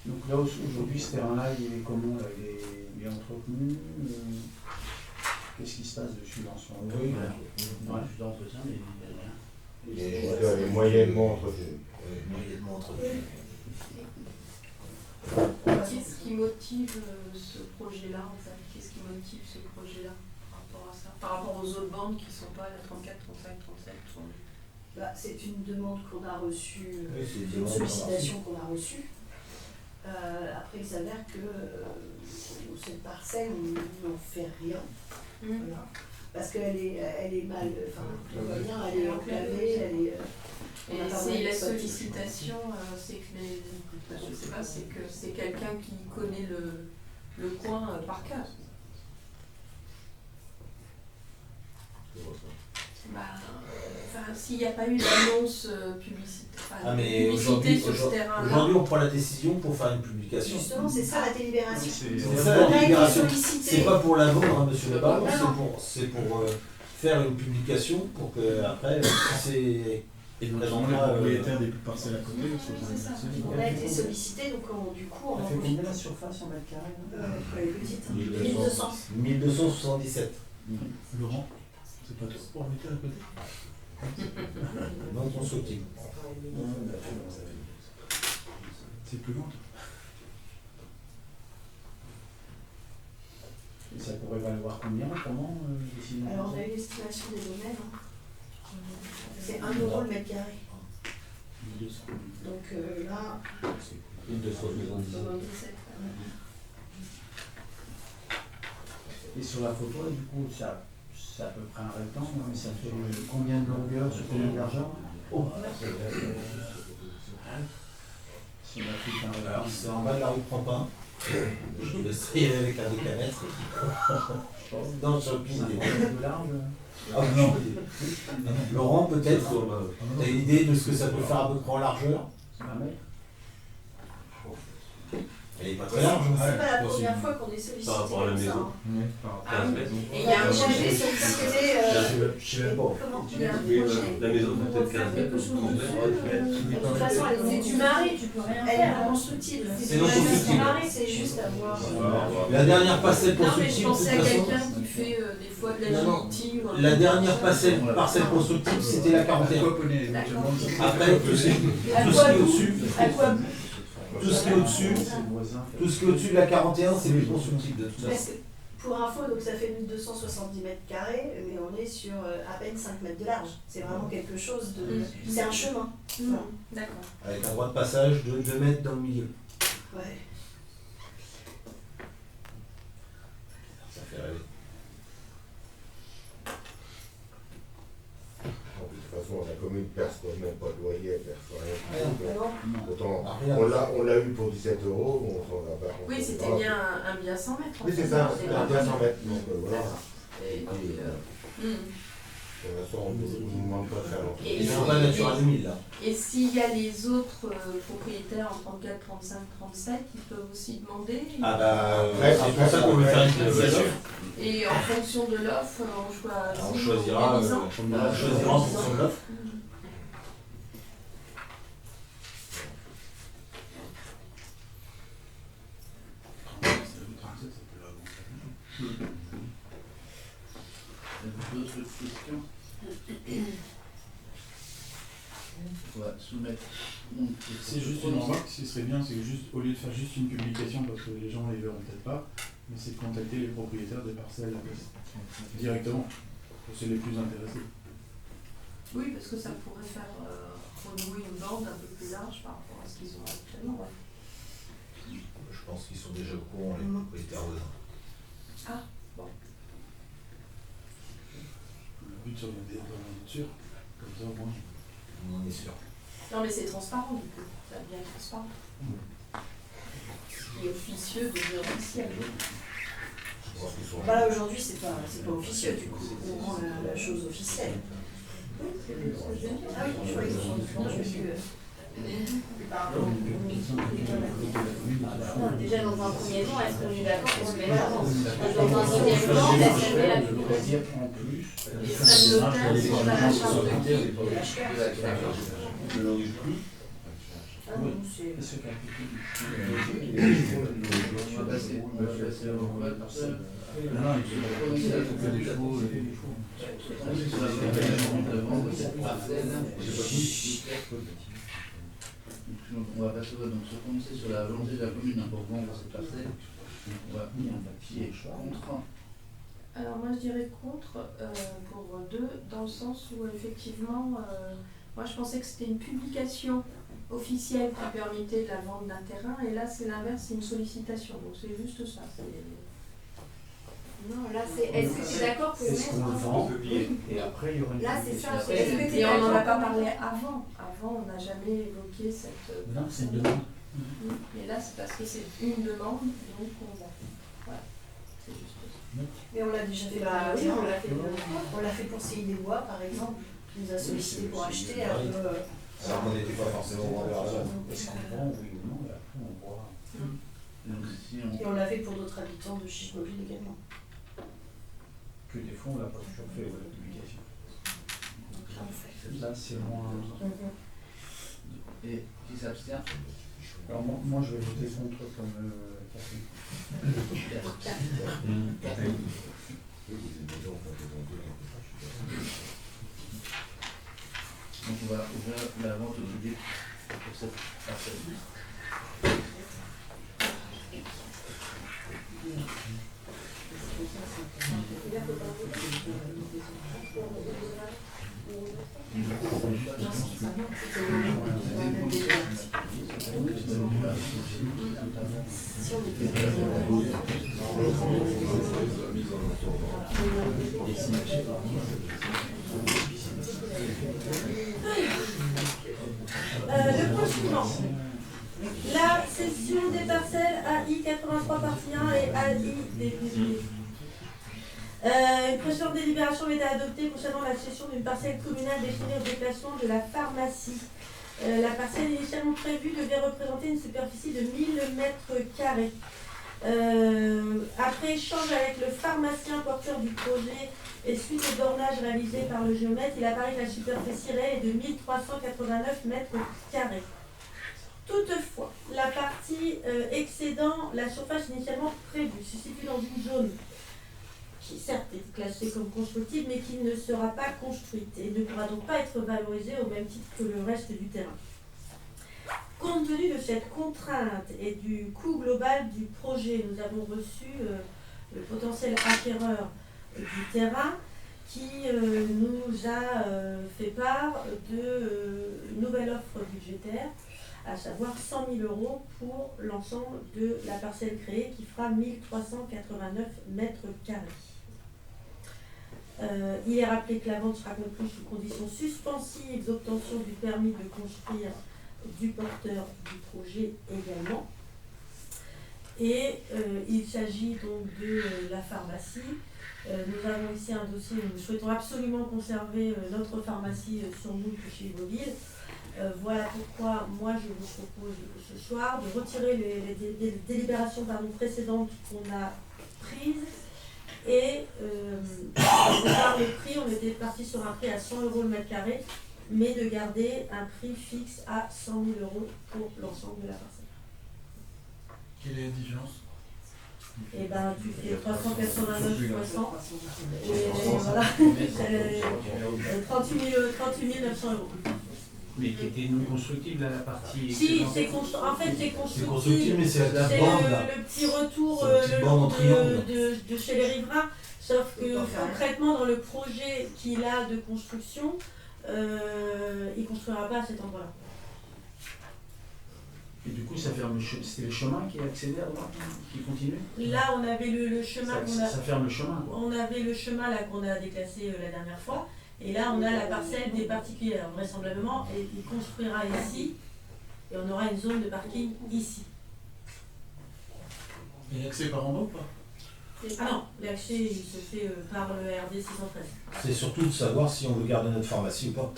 Donc là, aujourd'hui, ce terrain-là, il est comment là? Il est bien entretenu Qu'est-ce qui se passe dessus en ce moment? Oui, Non, je suis d'entretien, mais il n'y a rien. Il est moyennement entretenu. Moyennement entretenu. Qu'est-ce qui motive ce projet-là en fait? Qu'est-ce qui motive ce projet-là par rapport à ça? Par rapport aux autres bandes qui ne sont pas à la 34, 35, 37 Bah, c'est une demande qu'on a reçue, Oui, c'est une une demande sollicitation qu'on a reçue. Après, il s'avère que cette parcelle, on n'en fait rien. Voilà. Parce qu'elle est mal, enfin, tout va bien, elle est enclavée, elle est. Et c'est la sollicitation, c'est que je sais pas, c'est que c'est quelqu'un qui connaît le coin par cœur. S'il n'y a pas eu d'annonce publicité sur ce terrain-là. Aujourd'hui, on prend la décision pour faire une publication. Justement, c'est ça la délibération. C'est ça la On a été délibération. sollicité. C'est pas pour la vendre, hein, monsieur le baron, Non. c'est pour faire une publication pour que après, si c'est. Et notamment les propriétaires des parcelles à côté. C'est ça. On a été sollicité, donc du coup, on Ça en fait profite. combien la surface en mètres carrés Elle est petite. 1200. 1277. Laurent, c'est pas toi propriétaire à côté? Non constructible. C'est plus loin. Et ça pourrait valoir combien? Comment décider? Alors, on a eu l'estimation des domaines. C'est 1 € le mètre carré. Donc là, 1277. Et sur la photo, du coup, c'est à peu près un rectangle, mais ça fait combien de longueur sur combien de largeur? Oh. Si on applique un Alors, rectangle. c'est en bas de la rue Prampin. Je vous laisserai y aller avec un décamètre. Dans le shopping. De large. Ah non. Laurent, peut-être, tu as une idée de ce que ça peut faire à peu près en largeur? 1 mètre. Elle est pas très large. c'est pas la première fois qu'on est sollicité Par rapport à la comme ça. maison. Hein. Ah oui. Et il On y a un a déjà projet. été sollicité. Je sais même pas. Comment Il y a un Oui, projet. la maison Pour peut-être faire 15 quelque mètres. chose 30 dessus, mètres. De toute façon, elle est tu maries, tu peux rien Elle est faire. non constructible. C'est non constructible. C'est juste à voir. La dernière parcelle Non, mais je constructible, de toute pensais à façon. quelqu'un qui fait des fois de la Non, non. JT ou un La truc dernière comme ça. parcelle constructible, c'était la 41. Aquaponie, éventuellement. Après, tout ce qui est au-dessus, tout ce qui est au-dessus, tout ce qui est au-dessus de la 41, c'est plus constructible de toute Parce façon. que, pour info, donc ça fait 1270 mètres carrés, mais on est sur à peine 5 mètres de large. C'est vraiment quelque chose de. C'est un chemin. D'accord. Avec un droit de passage de 2 mètres dans le milieu. Ouais. Ça fait rêver. De toute façon, la commune ne perçoit même pas de loyer, elle ne perçoit rien. Non. Autant, Rien. on l'a eu pour 17 €, on s'en va pas. Oui, c'était bien un bien 100 mètres. en Oui, c'est fait, ça, au c'est départ. un bien 100 mètres. Donc voilà. Et donc, Pour l'instant, on ne demande pas de faire l'entrée. Et Ils ne sont pas Natura 2000 là. Et s'il y a les autres propriétaires en 34, 35, 37, ils peuvent aussi demander. Ah bah, c'est pour ça qu'on veut faire une évaluation. Et en fonction de l'offre, on choisira en organisant. fonction de l'offre. D'autres questions? On va soumettre. C'est juste une remarque, ce qui serait bien, c'est que juste, au lieu de faire juste une publication, parce que les gens ne les verront peut-être pas, mais c'est de contacter les propriétaires des parcelles directement, c'est les plus intéressés. Oui, parce que ça pourrait faire renouer une bande un peu plus large par rapport à ce qu'ils ont actuellement. Ouais. Je pense qu'ils sont déjà au courant, les propriétaires voisins. Ah, bon. Le but sur la sûr, comme ça au moins. On en est sûr. Non, mais c'est transparent du coup, ça devient transparent. Et officieux devient officiel. Bah là aujourd'hui c'est pas officieux du coup, on rend la chose officielle. Ah oui, je vois les choses. Déjà dans un premier temps, est-ce qu'on est d'accord pour se mettre avant? Dans un deuxième temps, est-ce qu'on est la publication? Les frais de notaire sont à la charge de qui? Ah non, c'est... On va passer au vote. Non, il faut faire des chevaux Sur la validation de vente de cette parcelle. Donc, on va passer au vote. Donc, se prononcer sur la volonté de la commune pour vendre cette parcelle. On va qui est contre. Alors moi je dirais contre pour deux, dans le sens où effectivement, moi je pensais que c'était une publication officielle qui permettait de la vente d'un terrain, et là c'est l'inverse, c'est une sollicitation, donc c'est juste ça. Non, là c'est. Est-ce que tu es d'accord que Est-ce qu'on le vend et après il y aura une là c'est ça. publication. Est-ce que tu es Et on n'en a d'accord pas parlé avant. Avant on n'a jamais évoqué cette. Non, c'est une demande. Mais là c'est parce que c'est une demande, donc on vend. Voilà, c'est juste ça. Mais on l'a déjà fait. Bah oui, on l'a fait. On l'a fait pour CI des Bois par exemple, qui nous a sollicité pour acheter un peu. Alors qu'on n'était pas forcément vendeur à la base. Est-ce qu'on vend, oui ou non, et après on voit. Donc, si on... Et on l'a fait pour d'autres habitants de Chiche-Mobile également. Que des fois on l'a pas toujours fait, la publication. Là c'est moins. Et qui s'abstient? Alors moi je vais voter contre comme Catherine. Donc on va ouvrir la vente au public pour cette parcelle. Le point suivant. La cession des parcelles AI 83 partie 1 et AI DPV. Une précédente délibération a été adoptée concernant la cession d'une parcelle communale destinée au déplacement de la pharmacie. La parcelle initialement prévue devait représenter une superficie de 1000 m². Après échange avec le pharmacien porteur du projet et suite au bornage réalisé par le géomètre, il apparaît que la superficie réelle est de 1389 m². Toutefois, la partie excédant la surface initialement prévue se situe dans une zone qui certes est classée comme constructible, mais qui ne sera pas construite et ne pourra donc pas être valorisée au même titre que le reste du terrain. Compte tenu de cette contrainte et du coût global du projet, nous avons reçu le potentiel acquéreur du terrain qui nous a fait part d'une nouvelle offre budgétaire, à savoir 100 000 € pour l'ensemble de la parcelle créée qui fera 1389 m². Il est rappelé que la vente sera conclue sous conditions suspensives d'obtention du permis de construire du porteur du projet également. Et il s'agit donc de la pharmacie. Nous avons ici un dossier où nous souhaitons absolument conserver notre pharmacie sur Moult chez Beauville. Voilà pourquoi moi je vous propose ce soir de retirer les délibérations précédentes qu'on a prises et de voir le prix. On était parti sur un prix à 100 € le mètre carré, mais de garder un prix fixe à 100 000 € pour l'ensemble de la parcelle. Quelle est la différence? Et ben tu fais 389,60 et voilà, 38 900 €. Mais qui était non constructible à la partie. Si, c'est en fait c'est C'est constructible. constructible, mais c'est la C'est bande là. le petit retour C'est une petite bande en triangle. de chez les riverains, sauf que concrètement dans le projet qu'il a de construction, il ne construira pas à cet endroit-là. Et du coup, ça ferme c'était le chemin qui accédait à droite, qui continue. Là, on avait le chemin Ça ferme le chemin, quoi. on avait le chemin là qu'on a déclassé la dernière fois, et là on a la parcelle des particuliers. Alors, vraisemblablement, et il construira ici, et on aura une zone de parking ici. Et l'accès par en bas ou pas? Ah non, l'accès il se fait par le RD 613. C'est surtout de savoir si on veut garder notre pharmacie ou pas.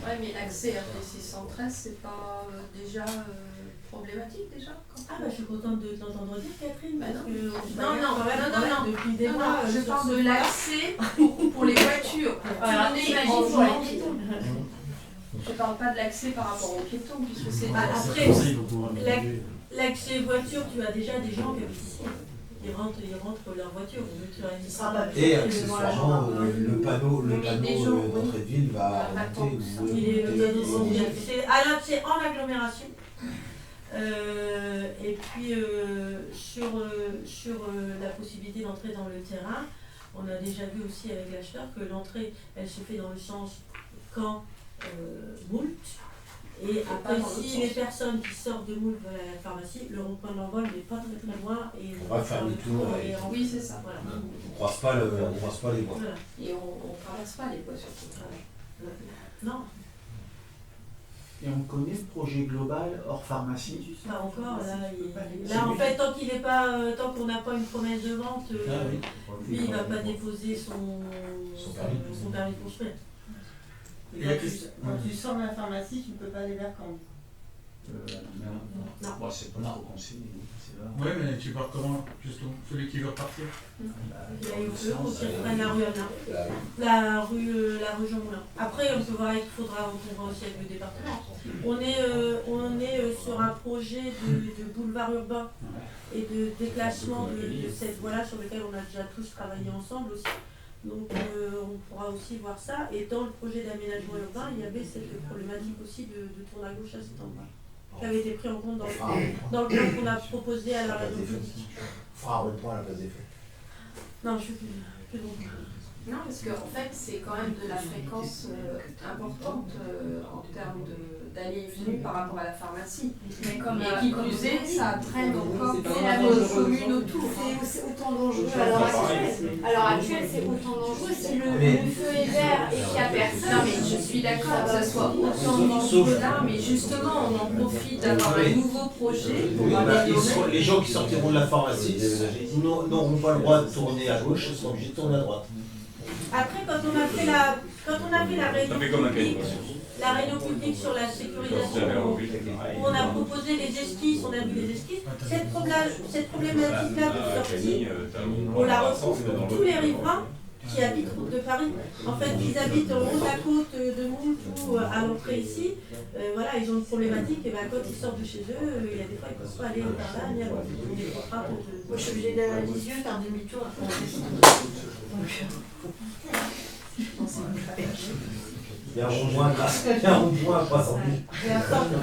Ouais, mais l'accès RD 613, c'est pas déjà problématique déjà Ah bah je suis contente de t'entendre dire, Catherine, Bah parce non. que Non, depuis des Non, mois, je sur parle ce de point-là. l'accès pour les voitures. Alors, Tourner imagine en pour les jouant. piétons. Je parle pas de l'accès par rapport aux piétons, puisque c'est... Bah, C'est après, pour ça qu'il faut pouvoir la- limiter. L'accès voiture, tu as déjà des gens qui habitent ici. Ils rentrent leur voiture. Et accessoirement, le panneau des gens, d'entrée de ville va Attends, monter. Il est c'est en agglomération. Et puis sur la possibilité d'entrer dans le terrain, on a déjà vu aussi avec l'acheteur que l'entrée, elle se fait dans le sens Caen Moult. Et après, pas dans l'autre si sens. les personnes qui sortent de Moult veulent aller à la pharmacie, le rond-point de l'envol n'est pas très loin. Et On va faire le tour, et rentrer. Oui, c'est ça. Voilà. On croise pas les voies. Voilà. Et on traverse pas les voies surtout. Non, Et on connaît le projet global hors pharmacie. pas encore. Là en fait, tant qu'il n'est pas, tant qu'on n'a pas une promesse de vente, lui, il ne va pas déposer son permis de construire. Et la question- Quand tu sors de la pharmacie, tu ne peux pas aller vers Caen. Non. Bon, c'est pas trop conseillé, c'est là. Ouais, mais tu pars comment, justement? Celui qui veut repartir? Il y a eu eux aussi, prennent la rue Alna, la rue Jean Moulin. Après, on peut voir, on voit aussi avec le département. On est sur un projet de boulevard urbain et de déclassement de cette voie-là sur lequel on a déjà tous travaillé ensemble aussi. Donc on pourra aussi voir ça. Et dans le projet d'aménagement urbain, il y avait cette problématique aussi de tourner à gauche à cet endroit, qui avait été pris en compte dans le plan qu'on a proposé à la région publique. Fera un point à la place des faits. Non, je suis plus bon. Non, parce qu'en fait, c'est quand même de la fréquence importante en termes d'allées et venues par rapport à la pharmacie. Mais comme Et qui plus est, ça traîne encore c'est pour la la commune autour. c'est autant dangereux à l'heure actuelle. À l'heure actuelle, c'est autant dangereux si le feu est vert et qu'il n'y a personne. Non, mais je suis d'accord que ça soit autant dangereux là, mais justement, on en profite d'avoir un nouveau projet pour améliorer. Les gens qui sortiront de la pharmacie n'auront pas le droit de tourner à gauche, ils sont obligés de tourner à droite. Après, quand on a fait la réunion publique sur la sécurisation, où on a proposé les esquisses, on a vu les esquisses, cette problématique-là de sortie, on la retrouve pour tous les riverains qui habitent route de Paris. En fait, ils habitent en haut de la côte de Moult ou à l'entrée ici. Voilà, ils ont une problématique, et ben, quand ils sortent de chez eux, il y a des fois ils ne peuvent pas aller par là, ni à l'autre. Ils ont des contraintes de... Moi, je suis obligée d'aller à Lisieux, faire demi-tour. Il y a un rond-point à 300 000. Et à force de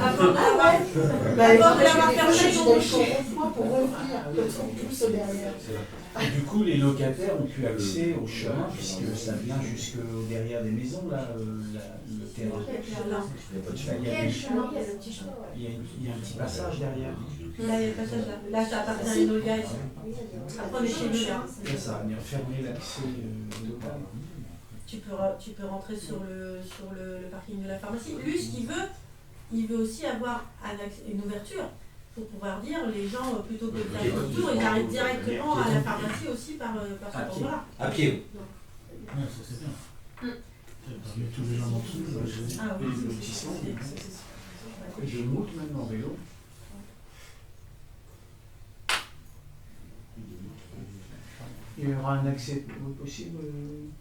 l'avoir fermé, ils ont bouché. Pour revenir, ils sont tous derrière. Et du coup, les locataires ont pu accès au chemin, puisque ça vient jusque derrière des maisons, là, le terrain. Quel chemin? Il y a le petit chemin. Il y a un petit passage derrière. Là, il y a le passage là. Là, ça appartient à une autre gars. Après, on est chez nous, là. C'est ça, on a fermé l'accès local. Tu peux rentrer sur le parking de la pharmacie. Lui, ce qu'il veut, il veut aussi avoir une ouverture pour pouvoir dire, les gens, plutôt que de faire le tour, ils arrivent directement à la pharmacie aussi par cet endroit-là. À pied. Ouais, ça c'est bien. Ça permet tous les gens dans tout le monde. Ah oui, Et le lotissement, je monte même en vélo. Il y aura un accès possible,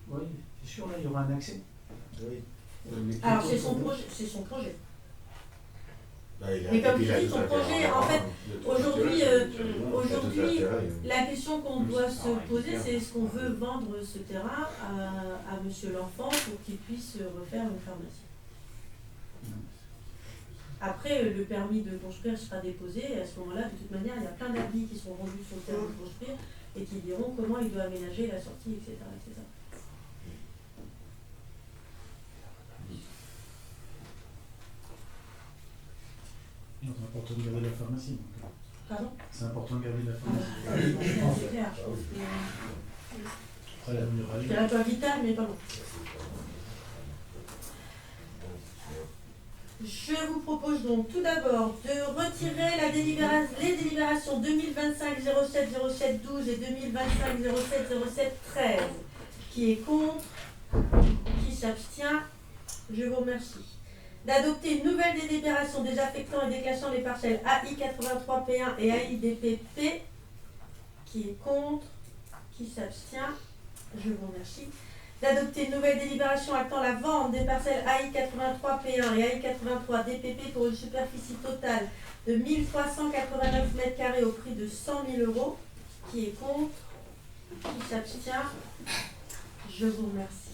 oui, c'est sûr, là, il y aura un accès. Oui. Alors c'est son projet, c'est son projet. Mais Mais comme tu dis, ton projet, en fait, aujourd'hui, la question qu'on doit se poser, c'est est-ce qu'on veut vendre ce terrain à Monsieur l'Enfant pour qu'il puisse refaire une pharmacie. Après, le permis de construire sera déposé, et à ce moment-là, de toute manière, il y a plein d'avis qui seront rendus sur le terrain de construire et qui diront comment il doit aménager la sortie, etc. etc. Non, c'est important de garder la pharmacie. Donc. Pardon? C'est important de garder la pharmacie. C'est clair, je pense que... Après, la muraille. Je dirais pas vital, mais pas bon. Je vous propose donc tout d'abord de retirer les délibérations 2025-07-07-12 et 2025-07-07-13. Qui est contre? Qui s'abstient? Je vous remercie. D'adopter une nouvelle délibération désaffectant et déclassant les parcelles AI 83P1 et AI DPP. Qui est contre? Qui s'abstient? Je vous remercie. D'adopter une nouvelle délibération actant la vente des parcelles AI 83P1 et AI 83 DPP pour une superficie totale de 1389 m² au prix de 100 000 €. Qui est contre? Qui s'abstient? Je vous remercie.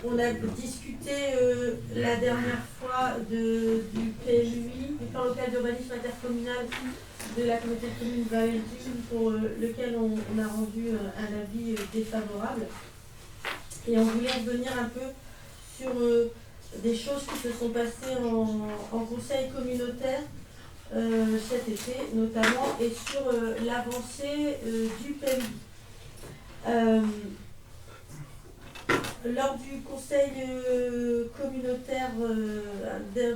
On a discuté la dernière fois du PLUI, du plan local d'urbanisme intercommunal de la communauté de communes Vallée-Dune, pour lequel on a rendu un avis défavorable. Et on voulait revenir un peu sur des choses qui se sont passées en conseil communautaire cet été notamment, et sur l'avancée du PLUI. Lors du conseil communautaire,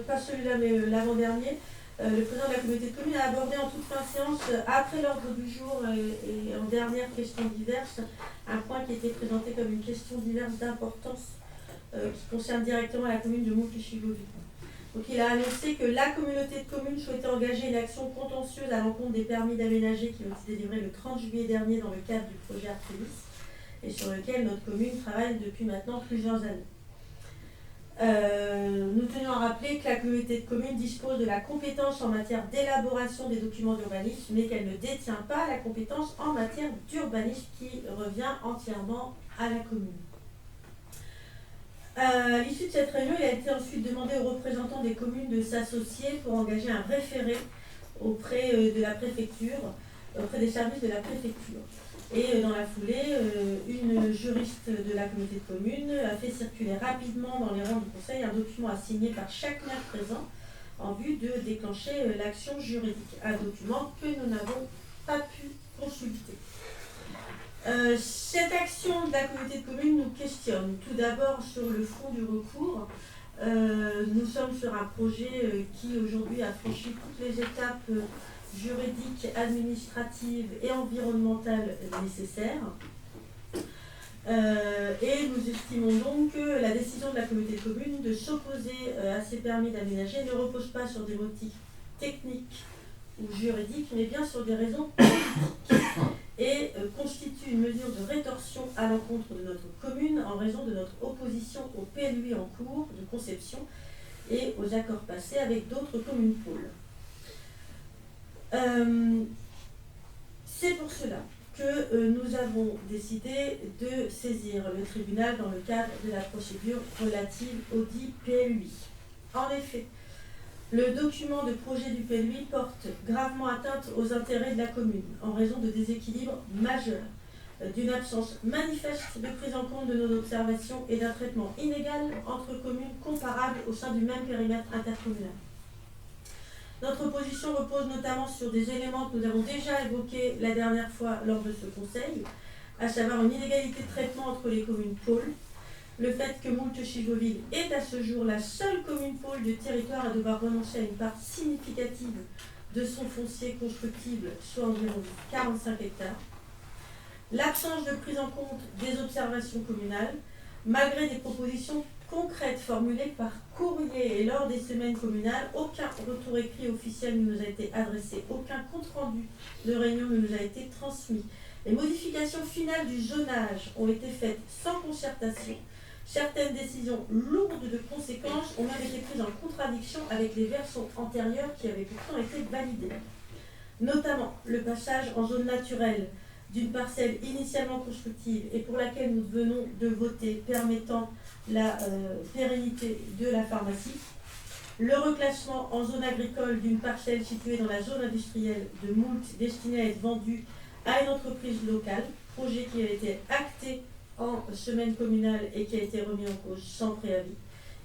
pas celui-là mais l'avant-dernier, le président de la communauté de communes a abordé en toute fin de séance, après l'ordre du jour et en dernière question diverse, un point qui était présenté comme une question diverse d'importance qui concerne directement la commune de Montclichy-Beauvais. Donc il a annoncé que la communauté de communes souhaitait engager une action contentieuse à l'encontre des permis d'aménager qui ont été délivrés le 30 juillet dernier dans le cadre du projet Artemis, et sur lequel notre commune travaille depuis maintenant plusieurs années. Nous tenons à rappeler que la communauté de communes dispose de la compétence en matière d'élaboration des documents d'urbanisme, mais qu'elle ne détient pas la compétence en matière d'urbanisme qui revient entièrement à la commune. À l'issue de cette réunion, il a été ensuite demandé aux représentants des communes de s'associer pour engager un référé auprès de la préfecture, auprès des services de la préfecture. Et dans la foulée, une juriste de la communauté de communes a fait circuler rapidement dans les rangs du conseil un document à signer par chaque maire présent en vue de déclencher l'action juridique. Un document que nous n'avons pas pu consulter. Cette action de la communauté de communes nous questionne tout d'abord sur le fond du recours. Nous sommes sur un projet qui aujourd'hui a franchi toutes les étapes juridiques, administratives et environnementales nécessaires. Et nous estimons donc que la décision de la communauté de communes de s'opposer à ces permis d'aménager ne repose pas sur des motifs techniques ou juridiques, mais bien sur des raisons politiques, et constitue une mesure de rétorsion à l'encontre de notre commune en raison de notre opposition au PLUI en cours de conception et aux accords passés avec d'autres communes pôles. C'est pour cela que nous avons décidé de saisir le tribunal dans le cadre de la procédure relative au dit PLUI. En effet, le document de projet du PLUI porte gravement atteinte aux intérêts de la commune en raison de déséquilibres majeurs, d'une absence manifeste de prise en compte de nos observations et d'un traitement inégal entre communes comparables au sein du même périmètre intercommunal. Notre position repose notamment sur des éléments que nous avons déjà évoqués la dernière fois lors de ce conseil, à savoir une inégalité de traitement entre les communes pôles, le fait que Moultes-Chigeauville est à ce jour la seule commune pôle du territoire à devoir renoncer à une part significative de son foncier constructible, soit environ 45 hectares, l'absence de prise en compte des observations communales, malgré des propositions concrètes formulées par courrier et lors des semaines communales, aucun retour écrit officiel ne nous a été adressé, aucun compte-rendu de réunion ne nous a été transmis. Les modifications finales du zonage ont été faites sans concertation. Certaines décisions lourdes de conséquences ont même été prises en contradiction avec les versions antérieures qui avaient pourtant été validées. Notamment le passage en zone naturelle d'une parcelle initialement constructive et pour laquelle nous venons de voter permettant la pérennité de la pharmacie, le reclassement en zone agricole d'une parcelle située dans la zone industrielle de Moultes destinée à être vendue à une entreprise locale, projet qui a été acté en semaine communale et qui a été remis en cause sans préavis,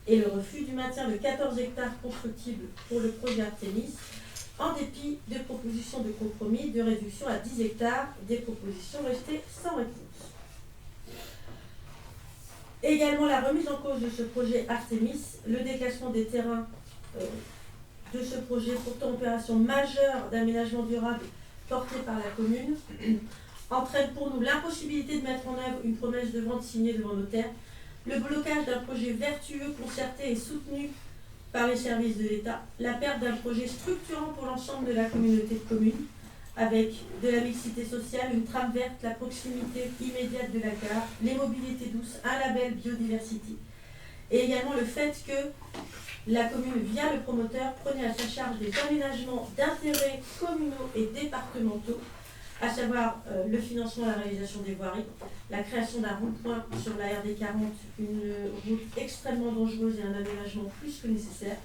et le refus du maintien de 14 hectares constructibles pour le projet Artemis, en dépit de propositions de compromis de réduction à 10 hectares, des propositions restées sans réponse. Également la remise en cause de ce projet Artemis, le déclassement des terrains de ce projet, pourtant opération majeure d'aménagement durable portée par la commune, entraîne pour nous l'impossibilité de mettre en œuvre une promesse de vente signée devant notaire, le blocage d'un projet vertueux, concerté et soutenu par les services de l'État, la perte d'un projet structurant pour l'ensemble de la communauté de communes, avec de la mixité sociale, une trame verte, la proximité immédiate de la gare, les mobilités douces, un label biodiversité. Et également le fait que la commune, via le promoteur, prenait à sa charge des aménagements d'intérêts communaux et départementaux, à savoir le financement et la réalisation des voiries, la création d'un rond-point sur la RD 40, une route extrêmement dangereuse et un aménagement plus que nécessaire.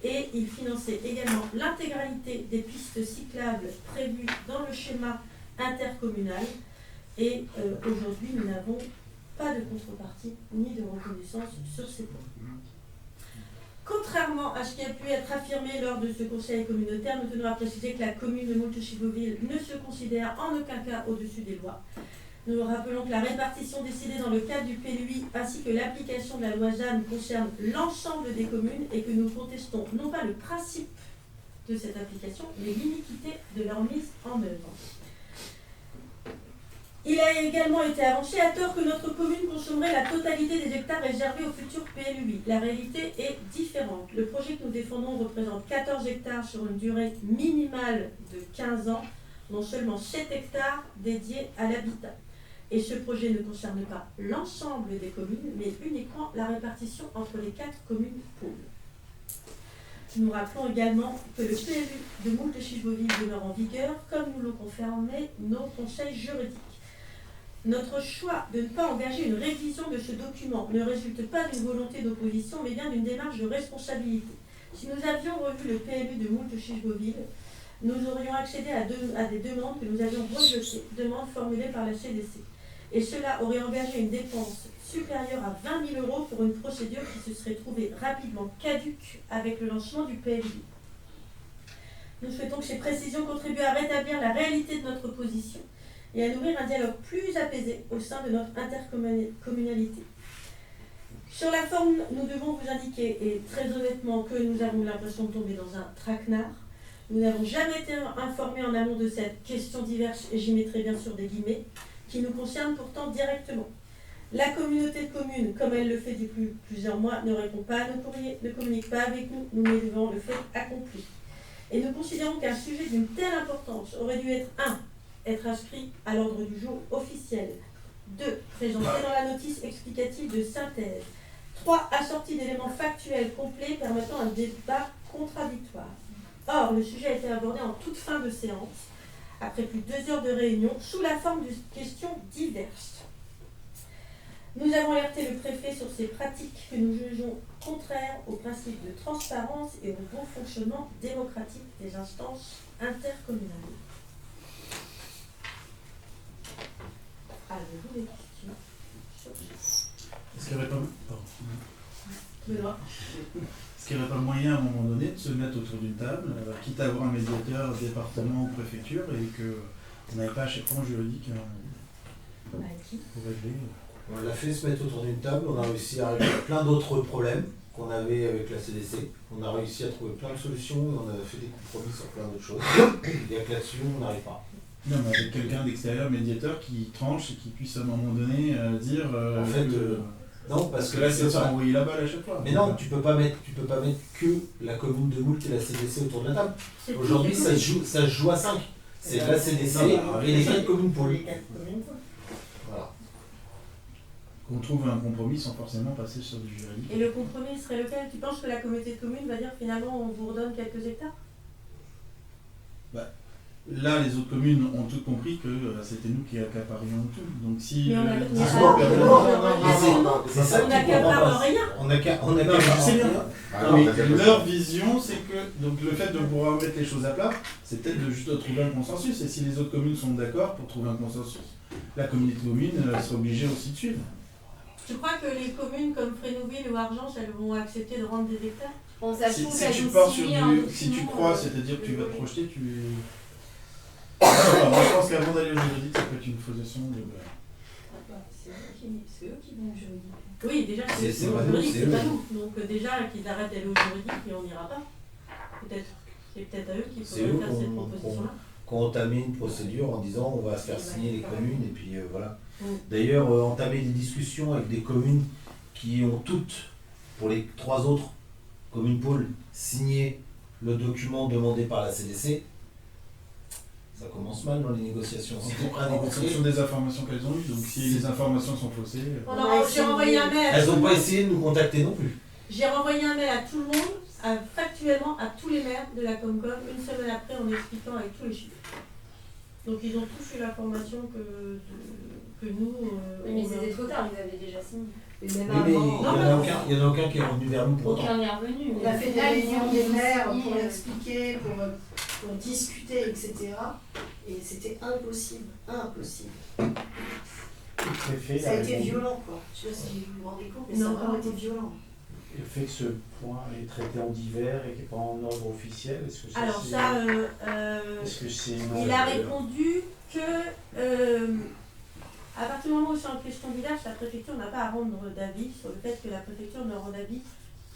Et il finançait également l'intégralité des pistes cyclables prévues dans le schéma intercommunal. Et aujourd'hui, nous n'avons pas de contrepartie ni de reconnaissance sur ces points. Contrairement à ce qui a pu être affirmé lors de ce conseil communautaire, nous tenons à préciser que la commune de Moultes-Chigeauville ne se considère en aucun cas au-dessus des lois. Nous rappelons que la répartition décidée dans le cadre du PLUI ainsi que l'application de la loi ZAN concerne l'ensemble des communes et que nous contestons non pas le principe de cette application, mais l'iniquité de leur mise en œuvre. Il a également été avancé à tort que notre commune consommerait la totalité des hectares réservés au futur PLUI. La réalité est différente. Le projet que nous défendons représente 14 hectares sur une durée minimale de 15 ans, dont seulement 7 hectares dédiés à l'habitat. Et ce projet ne concerne pas l'ensemble des communes, mais uniquement la répartition entre les 4 communes pôles. Nous rappelons également que le PLU de Moultes-Chigeauville demeure en vigueur, comme nous l'ont confirmé nos conseils juridiques. Notre choix de ne pas engager une révision de ce document ne résulte pas d'une volonté d'opposition, mais bien d'une démarche de responsabilité. Si nous avions revu le PLU de Moultes-Chigeauville, nous aurions accédé à des demandes que nous avions rejetées, demandes formulées par la CDC. Et cela aurait engagé une dépense supérieure à 20 000 € pour une procédure qui se serait trouvée rapidement caduque avec le lancement du PLU. Nous souhaitons que ces précisions contribuent à rétablir la réalité de notre position et à nourrir un dialogue plus apaisé au sein de notre intercommunalité. Sur la forme, nous devons vous indiquer, et très honnêtement, que nous avons l'impression de tomber dans un traquenard. Nous n'avons jamais été informés en amont de cette question diverse, et j'y mettrai bien sûr des guillemets, qui nous concerne pourtant directement. La communauté de communes, comme elle le fait depuis plusieurs mois, ne répond pas à nos courriers, ne communique pas avec nous, nous met devant le fait accompli. Et nous considérons qu'un sujet d'une telle importance aurait dû être 1. Être inscrit à l'ordre du jour officiel. 2. Présenté dans la notice explicative de synthèse. 3. Assorti d'éléments factuels complets permettant un débat contradictoire. Or, le sujet a été abordé en toute fin de séance, après plus de 2 heures de réunion, sous la forme de questions diverses. Nous avons alerté le préfet sur ces pratiques que nous jugeons contraires au principe de transparence et au bon fonctionnement démocratique des instances intercommunales. Avez-vous des questions sur ça? Est-ce qu'il n'y aurait pas... Benoît. Est-ce qu'il n'y aurait pas moyen à un moment donné de se mettre autour d'une table, quitte à avoir un médiateur, département ou préfecture, et qu'on n'avait pas à chaque fois un juridique Pour régler. On l'a fait se mettre autour d'une table, on a réussi à régler plein d'autres problèmes qu'on avait avec la CDC. On a réussi à trouver plein de solutions, on a fait des compromis sur plein d'autres choses. Il y a que là-dessus, on n'arrive pas. Non, mais avec quelqu'un d'extérieur, médiateur, qui tranche et qui puisse à un moment donné dire. En fait, non, parce que là, c'est ça, envoyer la balle à chaque fois. Mais non, tu peux pas mettre que la commune de Moult et la CDC autour de la table. Aujourd'hui, ça se joue à 5. C'est la CDC et les 4 communes pôles. Voilà. Qu'on trouve un compromis sans forcément passer sur du juridique. Et le compromis serait lequel? Tu penses que la communauté de communes va dire finalement on vous redonne quelques hectares? Là, les autres communes ont toutes compris que c'était nous qui accaparions tout. Donc si... Mais on a- c'est ça on n'accapare rien. On a qu'à je sais bien. Ah, Mais non, leur vision, c'est que donc le fait de pouvoir mettre les choses à plat, c'est peut-être de juste trouver un consensus. Et si les autres communes sont d'accord pour trouver un consensus, la communauté de communes sera obligée aussi de suivre. Tu crois que les communes comme Frénouville ou Argence, elles vont accepter de rendre des hectares? En sachant Si qu'elles tu ont pars sur signé un si tu document, crois, c'est-à-dire que tu vas te projeter, tu... Moi, je pense qu'avant d'aller au juridique, ça peut être une fausation de... C'est eux qui vont au juridique. Oui, déjà, C'est c'est pas au nous, juridique, c'est c'est eux. pas nous. Donc déjà, qu'ils arrêtent d'aller au juridique et on n'ira pas. Peut-être. C'est peut-être à eux qu'il C'est eux faudrait faire cette proposition-là. qu'on entamé une procédure en disant on va se faire signer les communes et puis voilà. Mm. D'ailleurs, entamer des discussions avec des communes qui ont toutes, pour les 3 autres communes pôles, signé le document demandé par la CDC, ça commence mal dans les négociations. Si tu prends à En fonction négocier, des informations qu'elles ont eues, donc si les informations sont faussées... J'ai renvoyé un mail à elles tout n'ont le pas monde. essayé de nous contacter non plus. J'ai renvoyé un mail à tout le monde, factuellement à tous les maires de la Comcom, une semaine après en expliquant avec tous les chiffres. Donc ils ont tous eu l'information que nous... Mais c'était trop tard, ils avaient déjà signé. Et même Oui, mais avant, il n'y en a aucun qui est revenu vers nous pour autant. Aucun n'est revenu. on a fait des réunions des maires pour l'expliquer. expliquer, pour discuter, etc. Et c'était impossible, impossible. Le préfet Ça a été répondu. violent, quoi. Je sais pas si vous vous rendez compte, mais Non, ça a vraiment pas été violent. Le fait que ce point est traité en divers et qui n'est pas en ordre officiel, est-ce que ça Alors c'est... ça, Est-ce que c'est... il a répondu que à partir du moment où c'est en question divers, la préfecture n'a pas à rendre d'avis sur le fait que la préfecture ne rend d'avis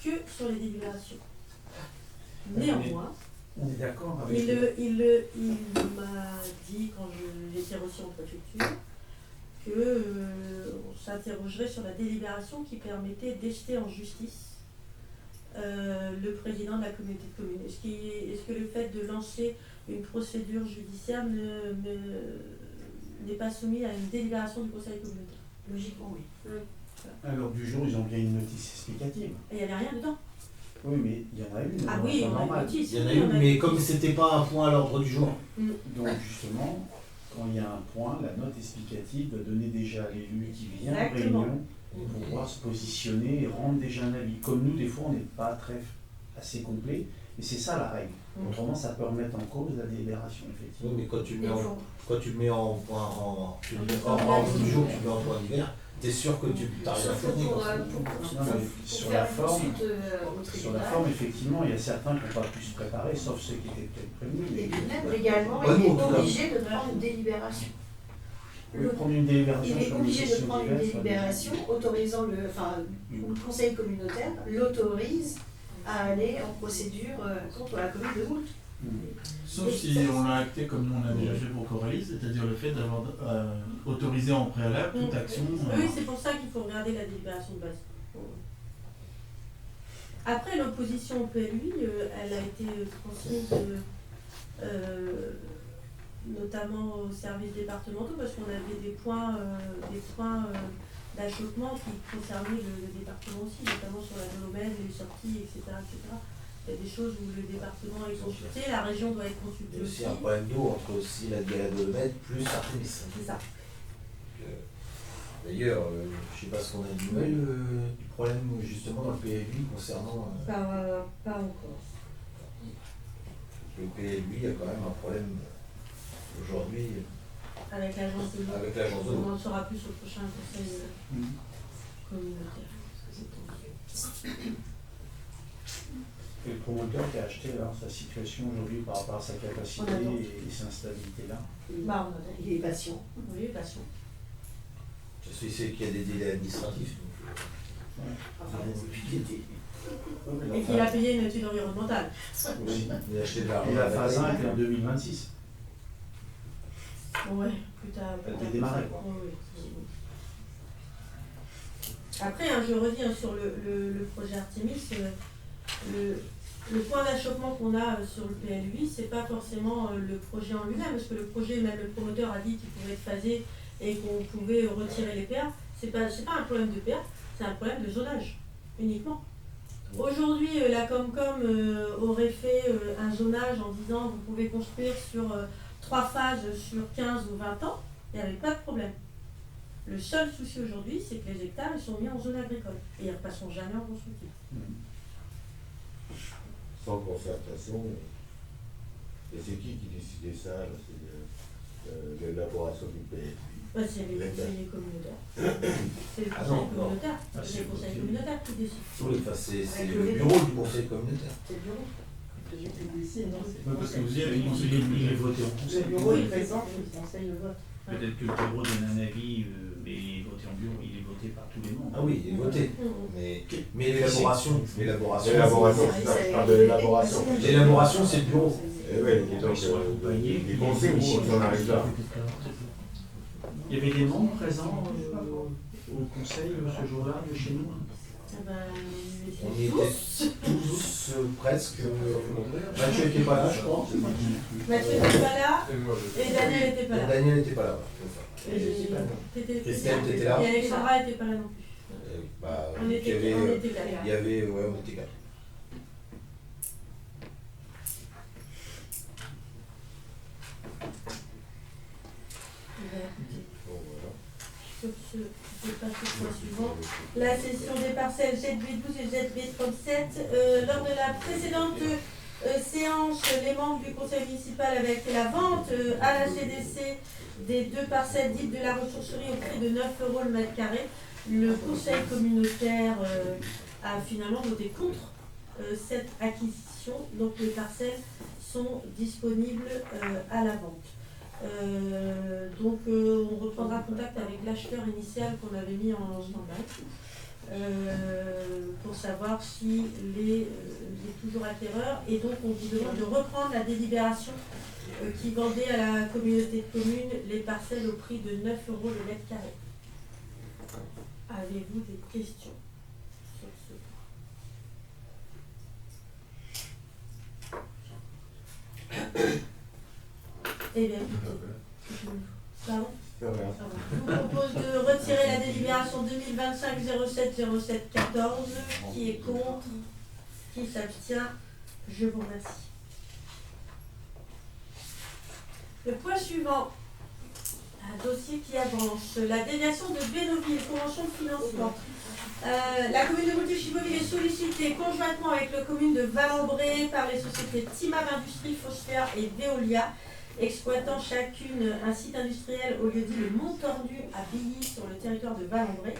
que sur les délibérations. Néanmoins, On est d'accord avec... il m'a dit, quand j'ai été reçu en préfecture, on s'interrogerait sur la délibération qui permettait d'éjeter en justice le président de la communauté de communes. Est-ce que le fait de lancer une procédure judiciaire n'est pas soumis à une délibération du conseil communautaire? Logiquement, oui. À l'ordre du jour, ils ont bien une notice explicative. Et il n'y avait rien dedans. Oui, mais il y en a une. Ah oui, pas on a une normal. notice. Il y en a oui, eu, on a mais une comme notice. c'était pas un point à l'ordre du jour. Donc justement, quand il y a un point, la note explicative doit donner déjà à l'élu qui vient en Exactement. réunion pour pouvoir se positionner et rendre déjà un avis. Comme nous, des fois, on n'est pas assez complet, et c'est ça la règle. Autrement, ça peut remettre en cause la délibération, Oui, effectivement. mais quand tu le mets Il en, faut- quand tu le mets en point, tu le mets hors ordre du jour, tu le mets en point d'hiver, t'es sûr que tu t'arrives à Surtout fournir. Non, mais sur la faire une forme, poursuite, au sur la tribunal. forme, effectivement, il y a certains qui n'ont pas pu se préparer, sauf ceux qui étaient peut-être prévenus. Et puis même légalement, Pas il nous, en est tout cas. obligé de prendre une délibération. Oui, prendre une délibération Il est sur une obligé de question prendre une diverse, ça délibération autorisant le conseil communautaire l'autorise à aller en procédure contre la commune de Moult. Sauf si on l'a acté comme nous on a déjà fait pour Coralie, c'est-à-dire le fait d'avoir autorisé en préalable toute action. Oui, c'est pour ça qu'il faut regarder la délibération de base. Après, l'opposition au PLUI, elle a été transmise notamment aux services départementaux parce qu'on avait des points d'achoppement qui concernaient le département aussi, notamment sur la Dolomède, les sorties, etc., etc. Il y a des choses où le département est consulté, la région doit être Il y consultée a aussi. aussi un problème d'eau entre aussi la Dolomède plus Artémis. C'est ça. D'ailleurs, je ne sais pas ce qu'on a de nouvelles du problème justement dans le PLUI concernant Pas encore. le PLUI, il y a quand même un problème aujourd'hui Avec l'agence de l'eau. avec l'agence de l'eau. On en saura plus au prochain conseil communautaire. Et le promoteur qui a acheté alors, sa situation aujourd'hui par rapport à sa capacité On attend. et sa stabilité là. Bah, on attend. Il est patient. Oui, patient. C'est qu'il y a des délais administratifs. Et qu'il a payé une étude environnementale. Il a acheté de la Et la phase 1 était en 2026. Ouais, plus tard. Elle était démarrée, quoi. Oui. Après, je reviens sur le projet Artemis. Le point d'achoppement qu'on a sur le PLUI, c'est pas forcément le projet en lui-même, parce que le projet, même le promoteur a dit qu'il pouvait être phasé et qu'on pouvait retirer les PA. C'est pas un problème de PA, c'est un problème de zonage, uniquement. Aujourd'hui, la Comcom aurait fait un zonage en disant vous pouvez construire sur 3 phases sur 15 ou 20 ans, il n'y avait pas de problème. Le seul souci aujourd'hui, c'est que les hectares ils sont mis en zone agricole et ils ne repasseront jamais en constructif. Sans concertation. Et c'est qui décidait ça? C'est l'élaboration du PLUI. C'est les conseillers communautaires. C'est les conseils communautaires. C'est les conseils communautaires qui décident. C'est le bureau du conseil communautaire. C'est le bureau. Parce que vous y avez conseillé Il est voté en conseil. Le bureau, il présente, le conseil le vote. Peut-être que le bureau donne un avis, mais il est voté en bureau, il est voté par tous les membres. Ah oui, il est voté. Mais l'élaboration. L'élaboration, c'est ça, je parle de l'élaboration. L'élaboration, c'est le bureau. Et oui, et donc les conseils on arrive là. Il y avait des membres présents au conseil ce jour-là de chez nous. On y était tous presque. Mathieu n'était pas là, je crois. Mathieu n'était pas là et Daniel n'était pas là. Daniel n'était pas là. Christelle était là. Et Alexandra n'était pas là non plus. On était quatre. Il y avait, ouais, on était 4. Sur ce, je passe au point suivant. La cession des parcelles ZB12 et ZB37. Lors de la précédente séance, les membres du conseil municipal avaient fait la vente à la CDC des 2 parcelles dites de la ressourcerie au prix de 9 € le mètre carré. Le conseil communautaire a finalement voté contre cette acquisition. Donc les parcelles sont disponibles à la vente. On reprendra contact avec l'acheteur initial qu'on avait mis en stand-by pour savoir s'il est toujours acquéreur, et donc on vous demande de reprendre la délibération qui vendait à la communauté de communes les parcelles au prix de 9 € le mètre carré. Avez-vous des questions sur ce point? Eh bien, pardon. Je vous propose de retirer la délibération 2025 07 07 14. Qui est contre? Qui s'abstient? Je vous remercie. Le point suivant, un dossier qui avance. La déviation de Bénoville, convention de financement. La commune de Moultrie-Chiboville est sollicitée conjointement avec la commune de Valembré par les sociétés Timam Industrie, Phosphère et Veolia, exploitant chacune un site industriel au lieu dit le Mont-Tordu à Billy sur le territoire de Valembré,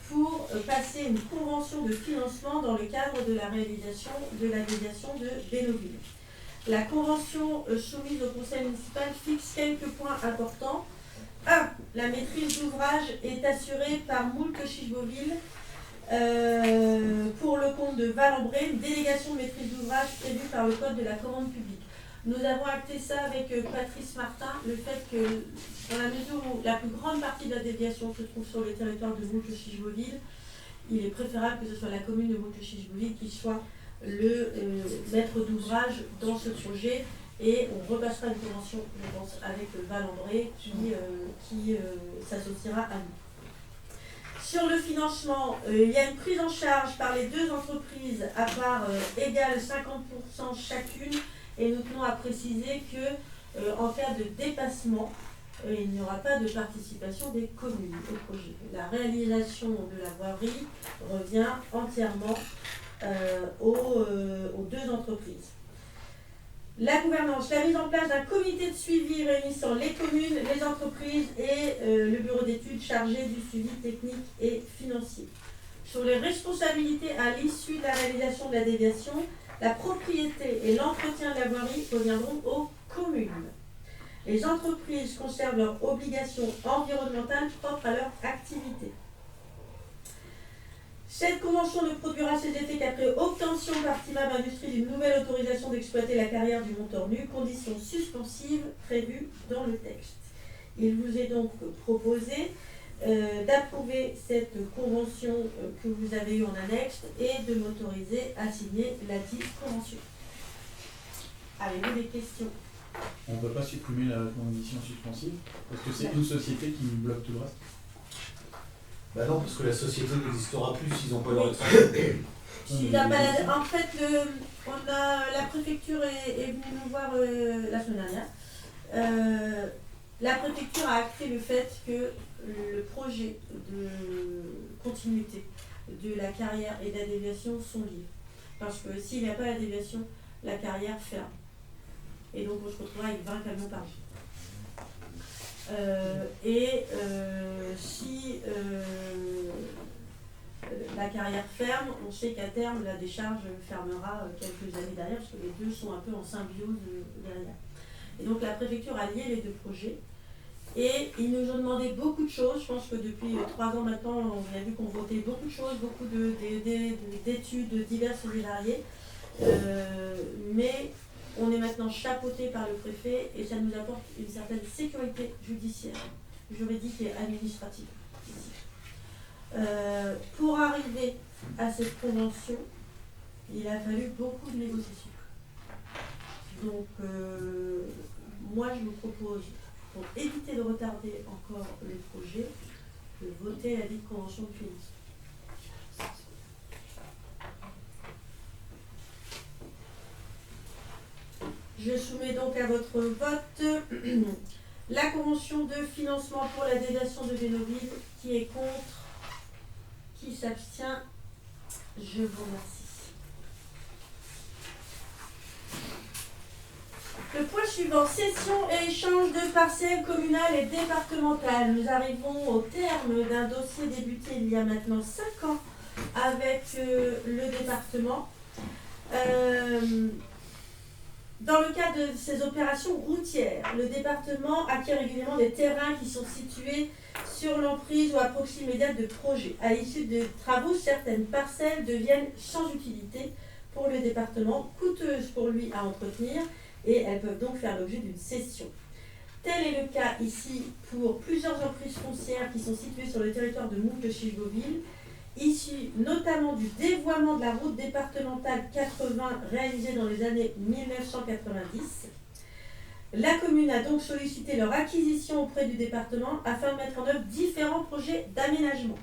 pour passer une convention de financement dans le cadre de la réalisation de la déviation de Bénoville. La convention soumise au conseil municipal fixe quelques points importants. 1. La maîtrise d'ouvrage est assurée par Moultrie-Chiboville pour le compte de Valembré, une délégation de maîtrise d'ouvrage prévue par le code de la commande publique. Nous avons acté ça avec Patrice Martin, le fait que dans la mesure où la plus grande partie de la déviation se trouve sur le territoire de Moultrie-Chiboville, il est préférable que ce soit la commune de Moultrie-Chiboville qui soit le maître d'ouvrage dans ce projet, et on repassera une convention, je pense, avec Valembré qui s'associera à nous. Sur le financement, il y a une prise en charge par les 2 entreprises à part égale 50% chacune, et nous tenons à préciser que en cas de dépassement, il n'y aura pas de participation des communes au projet. La réalisation de la voirie revient entièrement aux 2 entreprises. La gouvernance, la mise en place d'un comité de suivi réunissant les communes, les entreprises et le bureau d'études chargé du suivi technique et financier. Sur les responsabilités à l'issue de la réalisation de la déviation, la propriété et l'entretien de la voirie reviendront aux communes. les entreprises conservent leurs obligations environnementales propres à leur activité. Cette convention ne produira ses effets qu'après obtention par Timab Industrie d'une nouvelle autorisation d'exploiter la carrière du Mont-Ornu, condition suspensive prévue dans le texte. Il vous est donc proposé d'approuver cette convention que vous avez eue en annexe et de m'autoriser à signer la dite convention. Avez-vous des questions? On ne peut pas supprimer la condition suspensive parce que c'est une société qui bloque tout le reste. Bah non, parce que la société n'existera plus s'ils n'ont pas leur Oui. En fait, la préfecture est venue nous voir la semaine dernière. La préfecture a acté le fait que le projet de continuité de la carrière et de la déviation sont liés. Parce que s'il n'y a pas la déviation, la carrière ferme. Et donc on se retrouvera avec 20 camions par jour. Si la carrière ferme, on sait qu'à terme la décharge fermera quelques années derrière, parce que les deux sont un peu en symbiose derrière. Et donc la préfecture a lié les deux projets. Et ils nous ont demandé beaucoup de choses. Je pense que depuis 3 ans maintenant, on a vu qu'on votait beaucoup de choses, beaucoup d'études diverses et variées. Mais on est maintenant chapeauté par le préfet et ça nous apporte une certaine sécurité judiciaire, juridique et administrative. Pour arriver à cette convention, il a fallu beaucoup de négociations. Donc, moi je vous propose, pour éviter de retarder encore le projet, de voter la dite convention de financement. Je soumets donc à votre vote la convention de financement pour la déviation de Bénouville. Qui est contre? Qui s'abstient? Je vous remercie. Le point suivant, cession et échange de parcelles communales et départementales. Nous arrivons au terme d'un dossier débuté il y a maintenant 5 ans avec le département. Dans le cadre de ces opérations routières, le département acquiert régulièrement des terrains qui sont situés sur l'emprise ou à proximité immédiate de projets. À l'issue des travaux, certaines parcelles deviennent sans utilité pour le département, coûteuses pour lui à entretenir, et elles peuvent donc faire l'objet d'une cession. Tel est le cas ici pour plusieurs emprises foncières qui sont situées sur le territoire de Moult-Chilgoville, issues notamment du dévoiement de la route départementale 80 réalisée dans les années 1990. La commune a donc sollicité leur acquisition auprès du département afin de mettre en œuvre différents projets d'aménagement.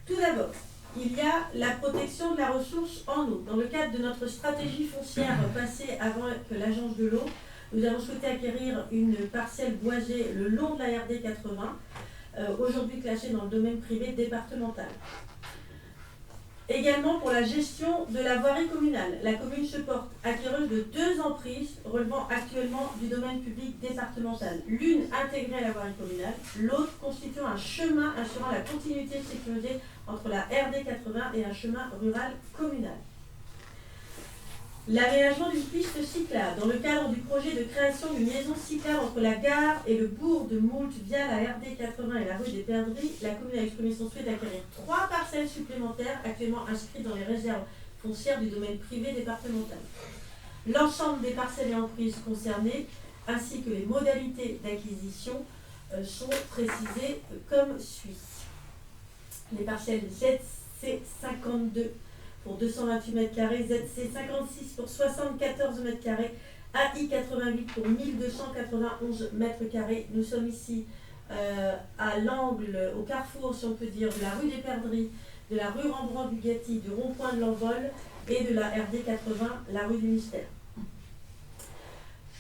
Tout d'abord, il y a la protection de la ressource en eau. Dans le cadre de notre stratégie foncière passée avant que l'agence de l'eau, nous avons souhaité acquérir une parcelle boisée le long de la RD 80, aujourd'hui classée dans le domaine privé départemental. Également pour la gestion de la voirie communale. La commune se porte acquéreuse de 2 emprises relevant actuellement du domaine public départemental. L'une intégrée à la voirie communale, l'autre constituant un chemin assurant la continuité sécurisée entre la RD 80 et un chemin rural communal. L'aménagement d'une piste cyclable. Dans le cadre du projet de création d'une liaison cyclable entre la gare et le bourg de Moult via la RD 80 et la rue des Perdrix, la commune a exprimé son souhait d'acquérir 3 parcelles supplémentaires actuellement inscrites dans les réserves foncières du domaine privé départemental. L'ensemble des parcelles et emprises concernées, ainsi que les modalités d'acquisition, sont précisées comme suit. Les parcelles ZC52 pour 228 m², ZC56 pour 74 m², AI88 pour 1291 m². Nous sommes ici à l'angle, au carrefour, si on peut dire, de la rue des Perdrix, de la rue Rembrandt-Bugatti, du rond-point de l'Envol et de la RD 80, la rue du Mystère.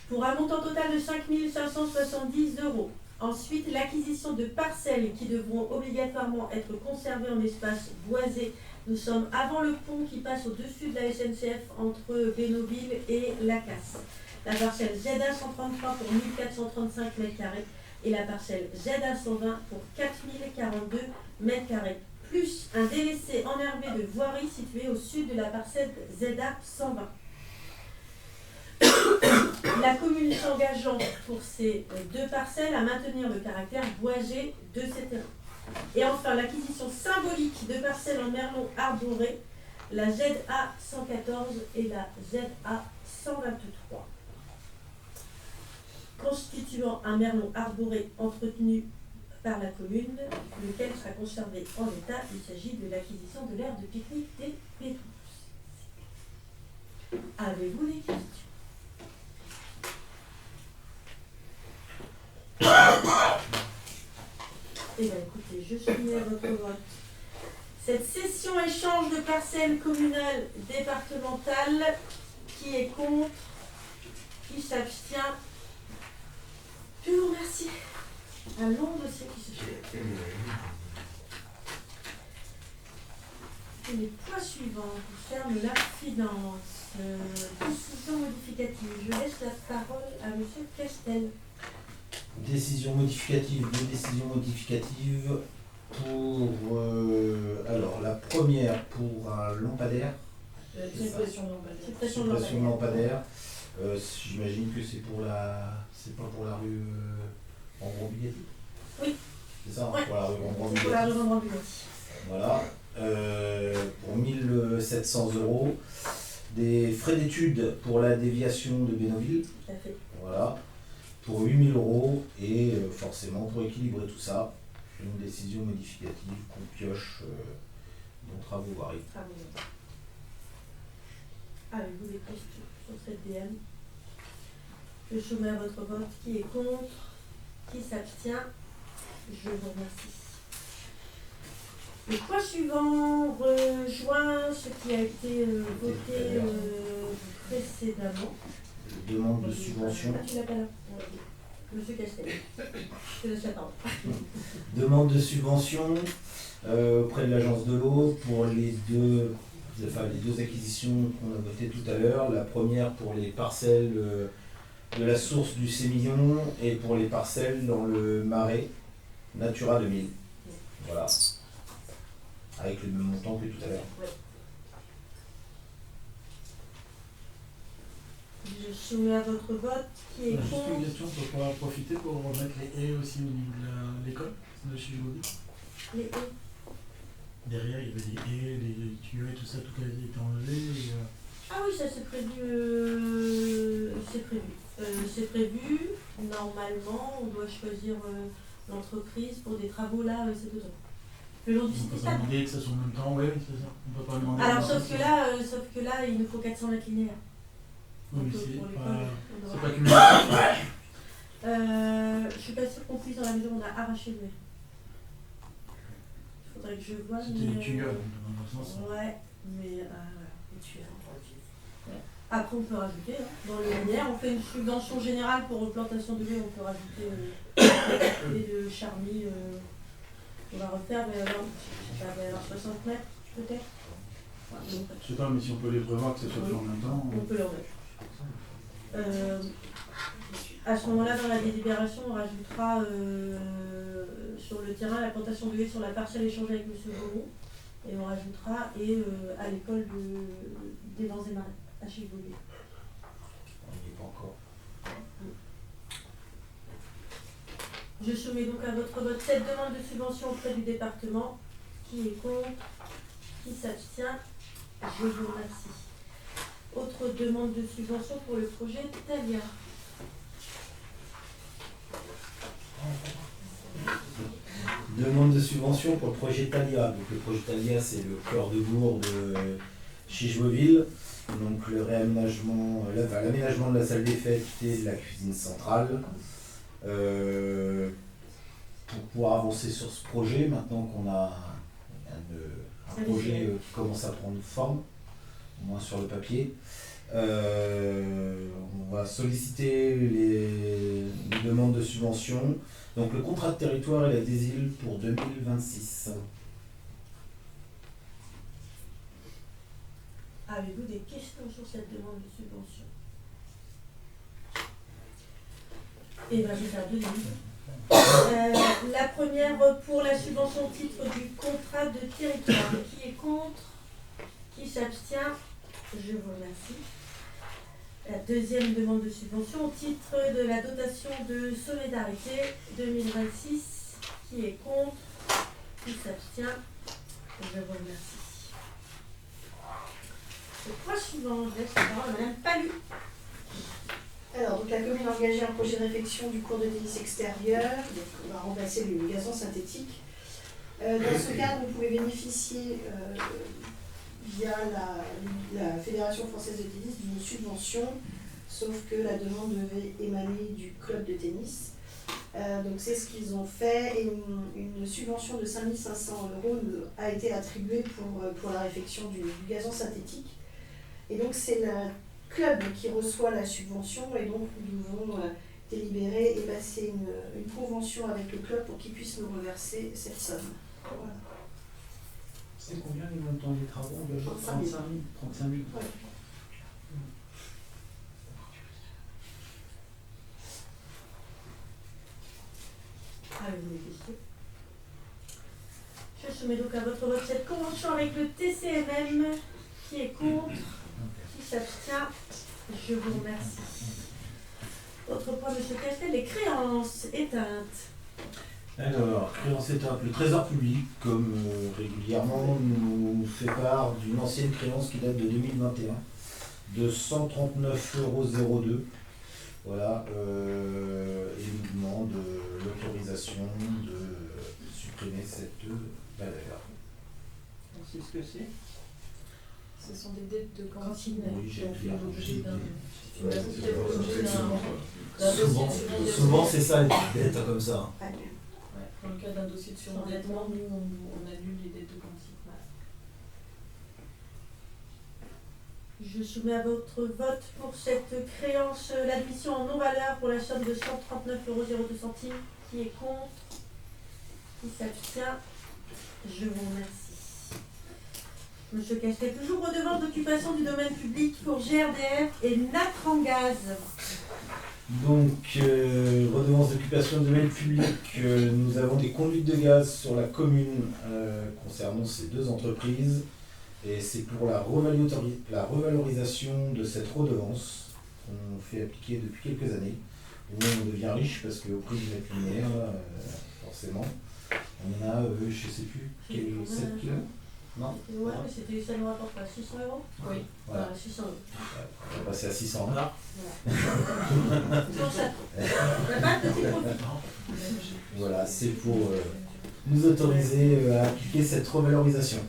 Pour un montant total de 5 570 €. Ensuite, l'acquisition de parcelles qui devront obligatoirement être conservées en espace boisé. Nous sommes avant le pont qui passe au-dessus de la SNCF entre Bénouville et Lacasse. La parcelle ZA 133 pour 1435 m² et la parcelle ZA 120 pour 4042 m², plus un délaissé enherbé de voirie situé au sud de la parcelle ZA 120. La commune s'engageant pour ces 2 parcelles à maintenir le caractère boisé de ces terrains. Et enfin, l'acquisition symbolique de parcelles en merlon arboré, la ZA 114 et la ZA 123. Constituant un merlon arboré entretenu par la commune, lequel sera conservé en l'état. Il s'agit de l'acquisition de l'aire de pique-nique des Pétrous. Avez-vous des questions? Eh bien écoutez, je soumets à votre vote cette session échange de parcelles communales départementales. Qui est contre? Qui s'abstient? Je vous remercie. Un long dossier qui se fait. Et les points suivants concernent la finance. Décision modificative. Je laisse la parole à M. Castel. Décision modificative, 2 décisions motivatives pour... alors, la première pour un lampadaire. Suppression de lampadaire. Suppression de lampadaire. J'imagine que c'est pour la... C'est pas pour la rue Rembrandt-Bugatti. Oui. C'est ça, Ouais. pour la rue C'est pour la rue Rembrandt-Bugatti. Rembrandt-Bugatti. Voilà. Pour 1700 €. Des frais d'études pour la déviation de Bénouville. Tout à fait. Voilà. Pour 8 000 € et forcément pour équilibrer tout ça, une décision modificative qu'on pioche dans travaux variés. Avez-vous des questions sur cette DM? Je soumets à votre vote. Qui est contre? Qui s'abstient? Je vous remercie. Le point suivant rejoint ce qui a été voté précédemment. Demande de subvention. Ah, tu l'as pas là. Monsieur Castel. Je te laisse la parole. Demande de subvention auprès de l'agence de l'eau pour les deux acquisitions qu'on a votées tout à l'heure. La première pour les parcelles de la source du Sémillon et pour les parcelles dans le marais Natura 2000. Voilà. Avec le même montant que tout à l'heure. Ouais. Je soumets à votre vote. Qui est Juste une contre? question, on peut pas profiter pour remettre les haies aussi au niveau de l'école de chez Jody. Les haies. Derrière, il y avait des haies, des tuyaux et tout ça, tout a été enlevé. Et, Ah oui, ça c'est prévu. C'est prévu. Normalement, on doit choisir l'entreprise pour des travaux là cet automne. Le long du on site peut pas stade. demander que ça soit en même temps, oui, c'est ça. On peut pas demander. Alors sauf que là, il nous faut 400 mètres linéaires. Oui, mais Donc, c'est pour l'école, pas, on c'est doit- pas cumulé. Je suis pas sûre qu'on puisse dans la mesure où on a arraché le mur. Il faudrait que je vois. C'était mais, des tuyaux, donc dans le sens. Ouais, mais voilà, les tuyaux. Ouais. Après, on peut rajouter, hein, dans le linéaire, on fait une subvention générale pour replantation de haies, on peut rajouter et de charmilles. On va refaire, mais alors, je sais pas, il va y avoir 60 mètres, peut-être. Ouais, donc, Je sais pas, mais si on peut les prévoir que ce soit fait en même temps. on peut leur mettre. À ce moment-là, dans la délibération, on rajoutera sur le terrain la plantation de haies sur la parcelle échangée avec M. Beaumont. Et on rajoutera à l'école des Vents et Marais, à Chivaulier. On n'y est pas encore. Je soumets donc à votre vote cette demande de subvention auprès du département. Qui est contre? Qui s'abstient? Je vous remercie. Autre demande de subvention pour le projet Talia. Demande de subvention pour le projet Talia. Donc le projet Talia, c'est le cœur de bourg de Chicheville. Donc le réaménagement, l'aménagement de la salle des fêtes et de la cuisine centrale. Pour pouvoir avancer sur ce projet, maintenant qu'on a un projet qui commence à prendre forme, au moins sur le papier, on va solliciter les demandes de subvention. Donc le contrat de territoire et la DESIL pour 2026. Avez-vous des questions sur cette demande de subvention? Eh bien, je vais faire deux demandes. La première pour la subvention au titre du contrat de territoire. Qui est contre? Qui s'abstient? Je vous remercie. La deuxième demande de subvention au titre de la dotation de solidarité 2026. Qui est contre? Qui s'abstient? Je vous remercie. Le point suivant, je laisse la parole à Madame Palu. Alors, donc, la commune a engagé un projet de réfection du cours de tennis extérieur. Donc, on va remplacer le gazon synthétique. Dans ce cadre, vous pouvez bénéficier via la Fédération française de tennis d'une subvention, sauf que la demande devait émaner du club de tennis. Donc c'est ce qu'ils ont fait et une subvention de 5 500 € a été attribuée pour la réfection du gazon synthétique. Et donc c'est le club qui reçoit la subvention et donc nous devons délibérer et passer une convention avec le club pour qu'il puisse nous reverser cette somme. Voilà. C'est combien les montants des travaux? 35 000. 35 000. Ouais. Avez-vous des questions? Je soumets donc à votre vote cette convention avec le TCMM. Qui est contre? Qui s'abstient? Je vous remercie. Autre point, M. Castel, les créances éteintes. Alors, créance éteinte, le Trésor public, comme régulièrement, nous fait part d'une ancienne créance qui date de 2021 de 139,02 €. Voilà, et nous demande l'autorisation de supprimer cette valeur. On sait ce que c'est. Ce sont des dettes de cantine. Oui, j'ai qui ont vu fait l'objet d'un. Souvent c'est ça les petites dettes comme ça. Ouais. Dans le cas d'un dossier de surendettement, nous on annule les dettes de cantine. Je soumets à votre vote pour cette créance l'admission en non-valeur pour la somme de 139,02 €. Qui est contre? Qui s'abstient? Je vous remercie. Monsieur Castel, toujours redevance d'occupation du domaine public pour GRDF et Natrangaz. Donc, redevance d'occupation de domaine public, nous avons des conduites de gaz sur la commune concernant ces deux entreprises. Et c'est pour la revalorisation de cette redevance qu'on fait appliquer depuis quelques années. Où on devient riche parce qu'au prix du mètre linéaire, forcément, on a, je sais plus, 7 kilos. Non? Ouais, mais c'était, ça nous rapporte pas 600 €? Oui. Voilà. 600 €. On va passer à 600 là. Voilà. C'est pour ça. On n'a pas de petit profit. Voilà, c'est pour nous autoriser à appliquer cette revalorisation.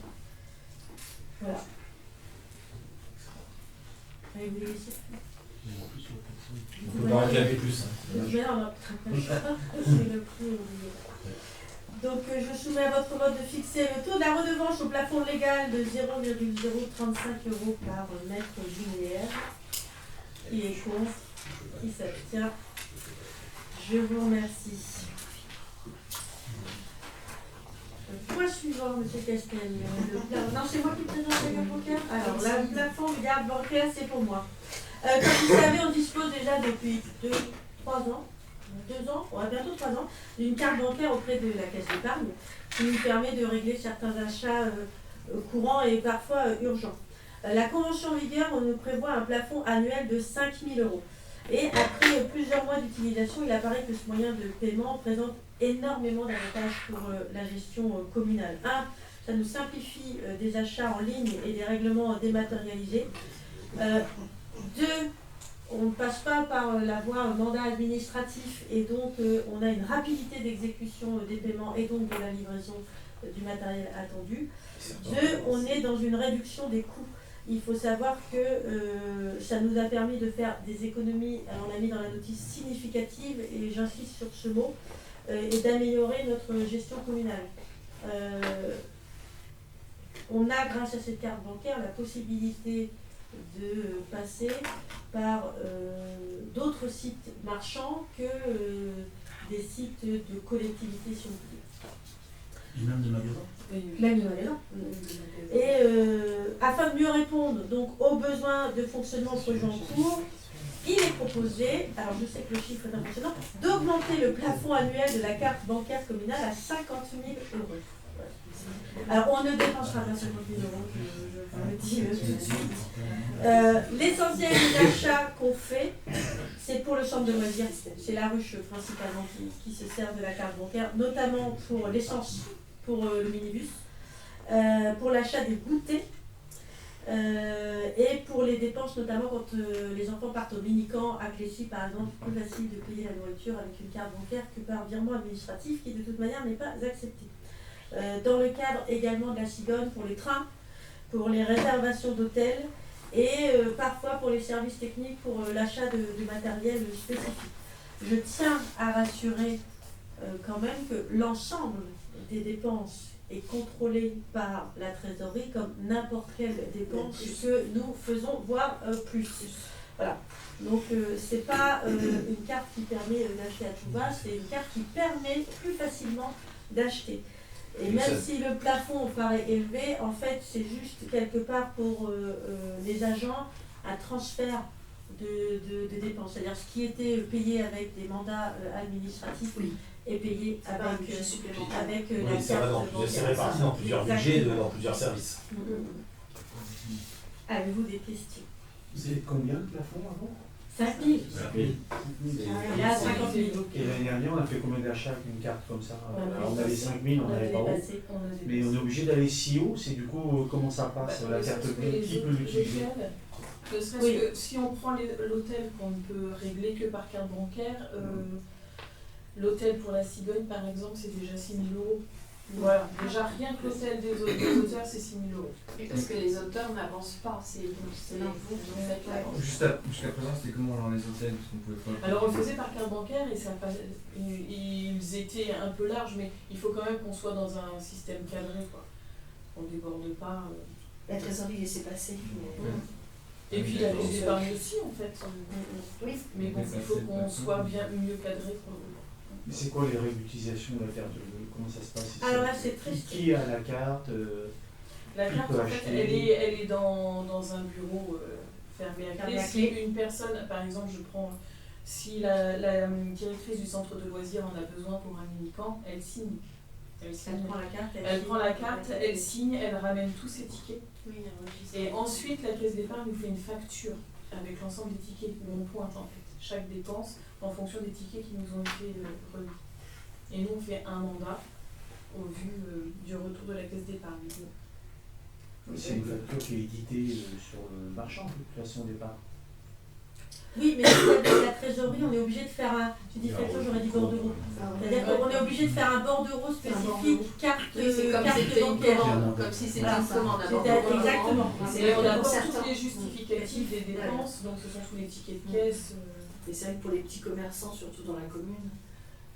Voilà. Allez, vous les laissez. On peut pas réclamer plus. Mais non, c'est le prix oublié. Donc je soumets à votre vote de fixer le taux de la redevance au plafond légal de 0,035 € par mètre linéaire. Qui est contre? Qui s'abstient? Je vous remercie. Le point suivant, M. Castel. Non, c'est moi qui présente la garde bancaire. Alors, le plafond de garde bancaire, c'est pour moi. Comme vous savez, on dispose déjà depuis 3 ans, ouais, bientôt 3 ans, d'une carte bancaire auprès de la Caisse d'épargne qui nous permet de régler certains achats courants et parfois urgents. La convention en vigueur nous prévoit un plafond annuel de 5 000 €. Et après plusieurs mois d'utilisation, il apparaît que ce moyen de paiement présente énormément d'avantages pour la gestion communale. 1, ça nous simplifie des achats en ligne et des règlements dématérialisés. 2, on ne passe pas par la voie mandat administratif et donc on a une rapidité d'exécution des paiements et donc de la livraison du matériel attendu. 2, on est dans une réduction des coûts. Il faut savoir que ça nous a permis de faire des économies, on a mis dans la notice significatives, et j'insiste sur ce mot, et d'améliorer notre gestion communale. On a, grâce à cette carte bancaire, la possibilité de passer par d'autres sites marchands que des sites de collectivités, si on peut dire. Et même de magasins. Même de magasins. Et afin de mieux répondre donc, aux besoins de fonctionnement projet en cours, il est proposé, alors je sais que le chiffre est impressionnant, d'augmenter le plafond annuel de la carte bancaire communale à 50 000 €. Alors on ne dépensera pas 50 000 €, je le dis tout de suite. L'essentiel des achats qu'on fait, c'est pour le centre de loisirs. C'est la ruche principalement qui se sert de la carte bancaire, notamment pour l'essence, pour le minibus, pour l'achat des goûters et pour les dépenses, notamment quand les enfants partent au mini-camp à Clécy, par exemple. C'est plus facile de payer la nourriture avec une carte bancaire que par virement administratif qui de toute manière n'est pas accepté. Dans le cadre également de la Cigogne pour les trains, pour les réservations d'hôtels et parfois pour les services techniques pour l'achat de matériel spécifique. Je tiens à rassurer quand même que l'ensemble des dépenses est contrôlé par la trésorerie comme n'importe quelle dépense que nous faisons, voire plus. Voilà. Donc c'est pas une carte qui permet d'acheter à tout va, c'est une carte qui permet plus facilement d'acheter. Et même si le plafond paraît élevé, en fait, c'est juste quelque part pour les agents un transfert de dépenses. C'est-à-dire ce qui était payé avec des mandats administratifs est payé avec la carte bancaire. C'est réparti dans plusieurs budgets, dans plusieurs services. Avez-vous des questions? C'est combien le plafond avant? 5 000. Et là, 50 000. Et l'année dernière, on a fait combien d'achats avec une carte comme ça? On avait 5 000, on n'avait pas haut. Mais on est obligé d'aller si haut, c'est du coup comment ça passe? La carte bleue, qui peut l'utiliser? Ne serait-ce que si on prend l'hôtel qu'on ne peut régler que par carte bancaire, l'hôtel pour la Cigogne par exemple, c'est déjà 6 000 €. Voilà, déjà rien que l'hôtel des auteurs, c'est 6 000 €. Et parce que les auteurs n'avancent pas, c'est vous qui faites la Jusqu'à présent, c'était comment dans les hôtels parce qu'on pouvait pas... Alors on le faisait par carte bancaire et ça ils étaient un peu larges, mais il faut quand même qu'on soit dans un système cadré, quoi. On ne déborde pas. La trésorerie laissait passer. Et puis la caisse d'épargne aussi en fait. Oui. Mais bon, il faut qu'on soit bien mieux cadré pour le. Mais c'est quoi les règles d'utilisation de la carte bleue? Comment ça se passe ici? Alors là, c'est très strict. Qui a la carte? La carte, en fait, elle est dans un bureau fermé à clé. Si une personne, par exemple, si la directrice du centre de loisirs en a besoin pour un mini-camp, elle signe. Elle prend la carte, elle prend la carte, elle signe, elle ramène tous ses tickets. Oui, et ensuite, la caisse d'épargne nous fait une facture avec l'ensemble des tickets où on pointe en fait chaque dépense en fonction des tickets qui nous ont été remis. Et nous, on fait un mandat au vu du retour de la caisse d'épargne. C'est une facture qui est éditée sur le marchand, de toute façon, au départ. Oui, mais avec la trésorerie, on est obligé de faire un. Tu dis facture, j'aurais dit bordereau. C'est-à-dire qu'on est obligé de faire un bordereau spécifique, carte bancaire. Comme si c'était une commande. Exactement. Et on apporte tous les justificatifs des dépenses, donc ce sont tous les tickets de caisse. Et c'est vrai que pour les petits commerçants, surtout dans la commune,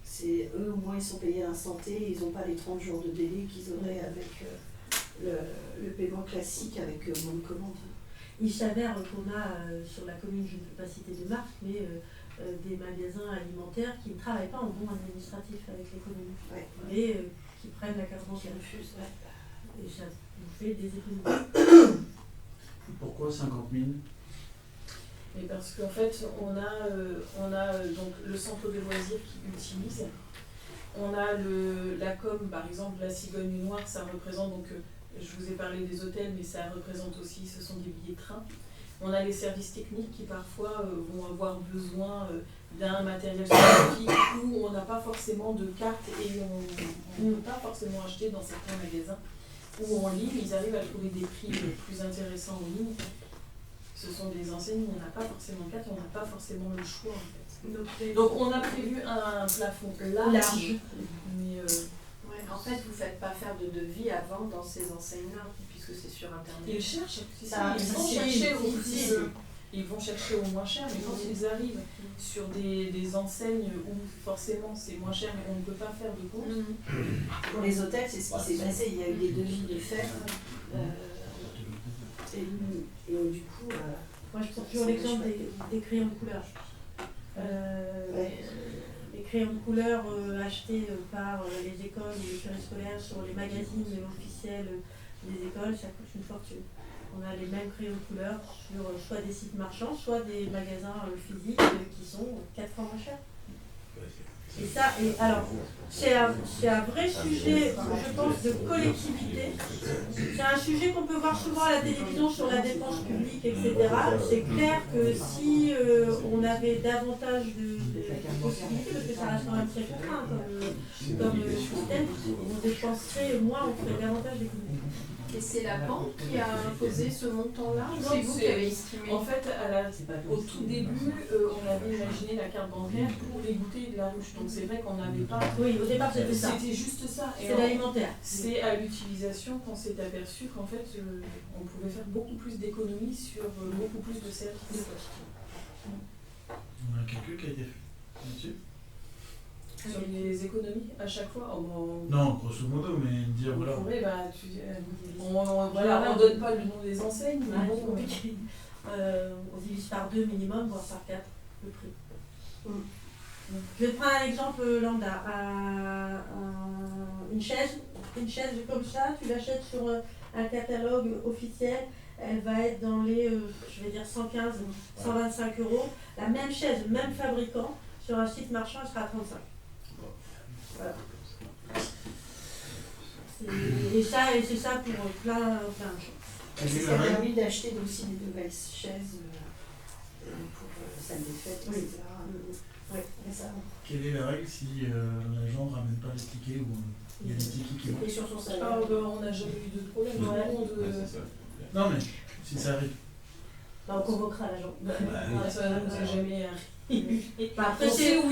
c'est eux au moins ils sont payés à l'instant T, ils n'ont pas les 30 jours de délai qu'ils auraient avec le paiement classique avec bon de commande. Il s'avère qu'on a sur la commune, je ne peux pas citer de marque, mais des magasins alimentaires qui ne travaillent pas en bon administratif avec les communes, mais qui prennent la carte bancaire. Et ça nous fait des économies. Pourquoi 50 000? Et parce qu'en fait, on a donc le centre de loisirs qui utilise. On a la com, par exemple, la Cigogne Noire, ça représente, donc je vous ai parlé des hôtels, mais ça représente aussi, ce sont des billets de train. On a les services techniques qui parfois vont avoir besoin d'un matériel spécifique où on n'a pas forcément de carte et on ne peut pas forcément acheter dans certains magasins. Ou en ligne, ils arrivent à trouver des prix plus intéressants en ligne. Ce sont des enseignes où on n'a pas forcément de carte et on n'a pas forcément le choix en fait. Donc on a prévu un plafond large. Mais en fait, vous ne faites pas faire de devis avant dans ces enseignes-là, puisque c'est sur Internet. Ils cherchent. Ils vont chercher au moins cher, mais quand ils arrivent sur des enseignes où forcément c'est moins cher, mais on ne peut pas faire de compte. Pour les hôtels, c'est ce qui s'est passé. Il y a eu des devis de fait. Et du coup, moi je prends toujours l'exemple des crayons de couleur. Les crayons de couleur achetés par les écoles ou les périscolaires sur les magazines officiels des écoles, ça coûte une fortune. On a les mêmes crayons de couleur sur soit des sites marchands, soit des magasins physiques qui sont 4 fois moins chers. Et ça, alors, c'est un vrai sujet, je pense, de collectivité. C'est un sujet qu'on peut voir souvent à la télévision sur la dépense publique, etc. C'est clair que si on avait davantage de possibilités, parce que ça reste quand même très contraint comme système, on dépenserait moins, on ferait davantage d'économies. Et c'est la banque qui a imposé ce montant-là ou Non, c'est vous qui avez estimé? En fait, au tout début, on avait imaginé la carte bancaire pour les bouteilles de la ruche. Donc c'est vrai qu'on n'avait pas... Oui, au départ c'était ça. C'était juste ça. Et C'est l'alimentaire. C'est à l'utilisation qu'on s'est aperçu qu'en fait, on pouvait faire beaucoup plus d'économies sur beaucoup plus de services. On a un calcul qui a été fait là-dessus. Sur les économies, à chaque fois, Non, grosso modo, mais dire voilà. pourrait, on donne pas le nom des enseignes, mais Ouais, bon, c'est compliqué. On divise par 2 minimum, voire par 4 le prix. Je vais te prendre un exemple lambda. Une chaise comme ça, tu l'achètes sur un catalogue officiel, elle va être dans les, je vais dire 115, 125 euros. La même chaise, le même fabricant, sur un site marchand, elle sera à 35. Voilà. Et c'est ça pour plein de choses. Ça a permis d'acheter aussi des nouvelles chaises pour salle des fêtes, etc. Oui, ça. Quelle est la règle si l'agent ne ramène pas les tickets ou il y a des tickets qui manquent? Et sur son salaire. on n'a jamais eu de problème. Non, mais si ça arrive. On convoquera l'agent. Ça ne nous a jamais arrivé. Après, c'est une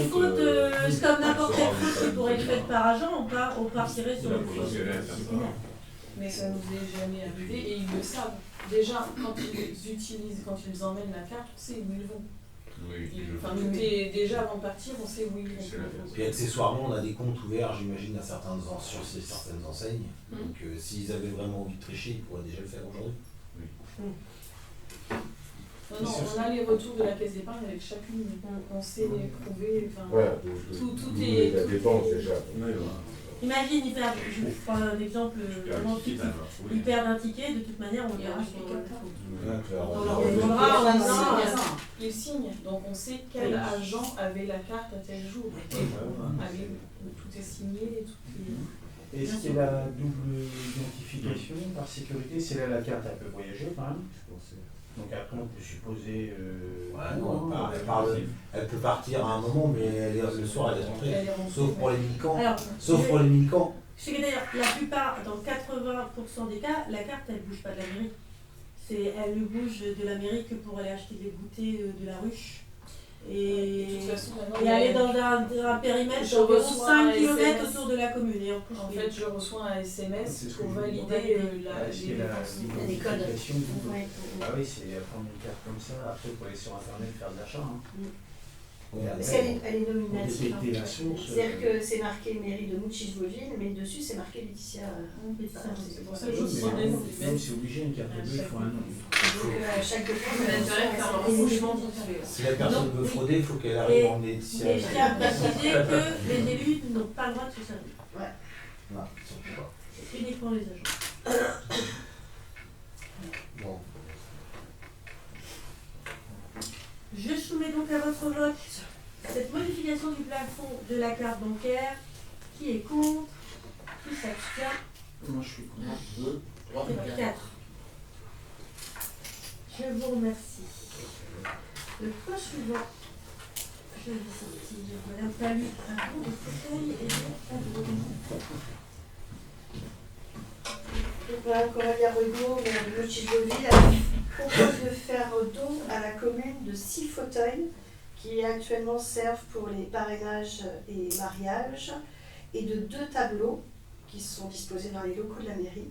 faute, c'est comme n'importe quelle faute qui pourrait être faite par agent, on partirait sur une faute disciplinaire. Mais ça nous est jamais arrivé et ils le savent. Déjà, quand ils emmènent la carte, on sait où ils vont. Déjà avant de partir, on sait où ils vont. Puis accessoirement, on a des comptes ouverts, j'imagine, sur certaines enseignes. Donc s'ils avaient vraiment envie de tricher, ils pourraient déjà le faire aujourd'hui. Non, on a les retours de la caisse d'épargne avec chacune. On sait prouver. Voilà, tout est. La dépense déjà. Imagine, je prends un exemple vraiment fictif. Ils perdent un ticket, de toute manière, on le verra sur On leur demandera en disant ils signent. Donc on sait quel agent avait la carte à tel jour. Tout est signé, tout est. Est-ce qu'il y a la double identification par sécurité? C'est là la carte, elle peut voyager quand même. Donc après on peut supposer... elle peut partir à un moment, mais le soir elle est rentrée. Sauf pour les minicans. Pour les minicans. Je sais que d'ailleurs, la plupart, dans 80% des cas, la carte elle bouge pas de la mairie. Elle ne bouge de la mairie que pour aller acheter des goûters de la ruche. Et aller dans un périmètre d'environ 5 km autour de la commune. Et en fait, je reçois un SMS pour valider les codes. Ah oui, c'est prendre une carte comme ça, après pour aller sur internet faire de l'achat. Parce qu'elle est nominative. C'est-à-dire que c'est marqué mairie de Mouchis-Vauville, mais dessus c'est marqué Laetitia. C'est pour ça que je suis même c'est obligé, une carte bleue, il faut un nom. Donc chaque si la personne veut frauder, il faut qu'elle arrive en Laetitia. Et je tiens à préciser que les élus n'ont pas le droit de se servir. Ouais. C'est uniquement les agents. Bon. Je soumets donc à votre vote cette modification du plafond de la carte bancaire. Qui est contre? Qui s'abstient? Moi je suis contre. 2, 3, 4. Je vous remercie. Le point suivant. Je vais sortir Madame Palu un bout de fauteuil et Donc Mme Coralia Rugo, Mme Mouchis-Vauville propose de faire don à la commune de 6 fauteuils qui actuellement servent pour les parrainages et mariages et de 2 tableaux qui sont disposés dans les locaux de la mairie.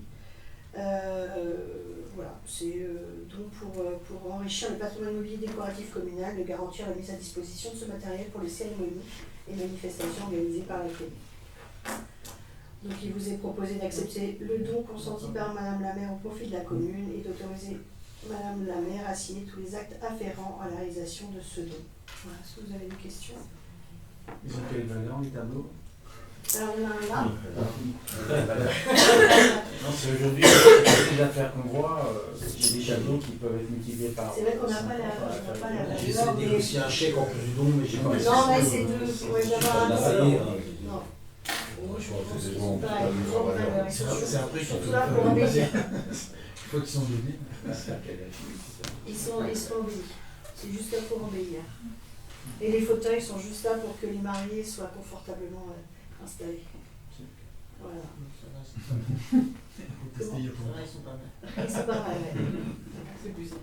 Voilà, c'est donc pour enrichir le patrimoine mobilier décoratif communal, de garantir la mise à disposition de ce matériel pour les cérémonies et manifestations organisées par la commune. Donc il vous est proposé d'accepter le don consenti par Madame la maire au profit de la commune et d'autoriser Madame la maire à signer tous les actes afférents à la réalisation de ce don. Voilà, est-ce que vous avez des questions? Ils ont quelle valeur les tableaux? Alors on a un là. Non, c'est aujourd'hui, les affaires qu'on voit, j'ai des des tableaux qui peuvent être multipliés par. C'est vrai qu'on n'a pas la. J'essaie de négocier un chèque en plus du don, mais j'ai pas réussi. Non, mais c'est deux. Ouais, d'avoir un Travailler, don. Non. C'est un truc surtout là pour embellir. Une fois qu'ils sont donnés. Ils sont embellis. C'est juste là pour embellir. Et les fauteuils sont juste là pour que les mariés soient confortablement installés. Voilà. Ils sont pas mal. Ils sont pas mal, ouais. C'est plus simple.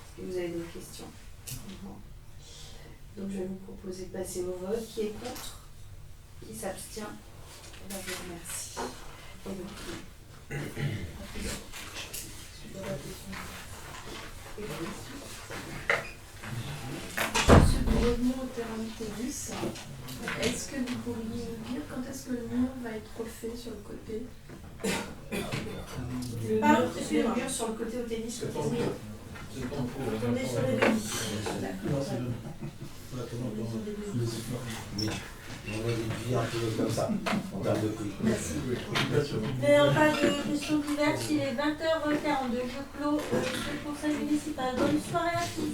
Est-ce que vous avez d'autres questions? Non. Donc je vais vous proposer de passer au vote. Qui est contre? Qui s'abstient? Je vous remercie. Et donc, Monsieur, pour revenir au terrain de tennis, est-ce que vous pourriez nous dire quand est-ce que le mur va être refait sur le côté? Le mur sur le côté au tennis, le côté. On est sur les deux. Mais on a une vie un peu comme ça, en termes de prix. Merci. Mais en pas de questions diverses, il est 20h42. Je clôt le conseil municipal. Bonne soirée à tous.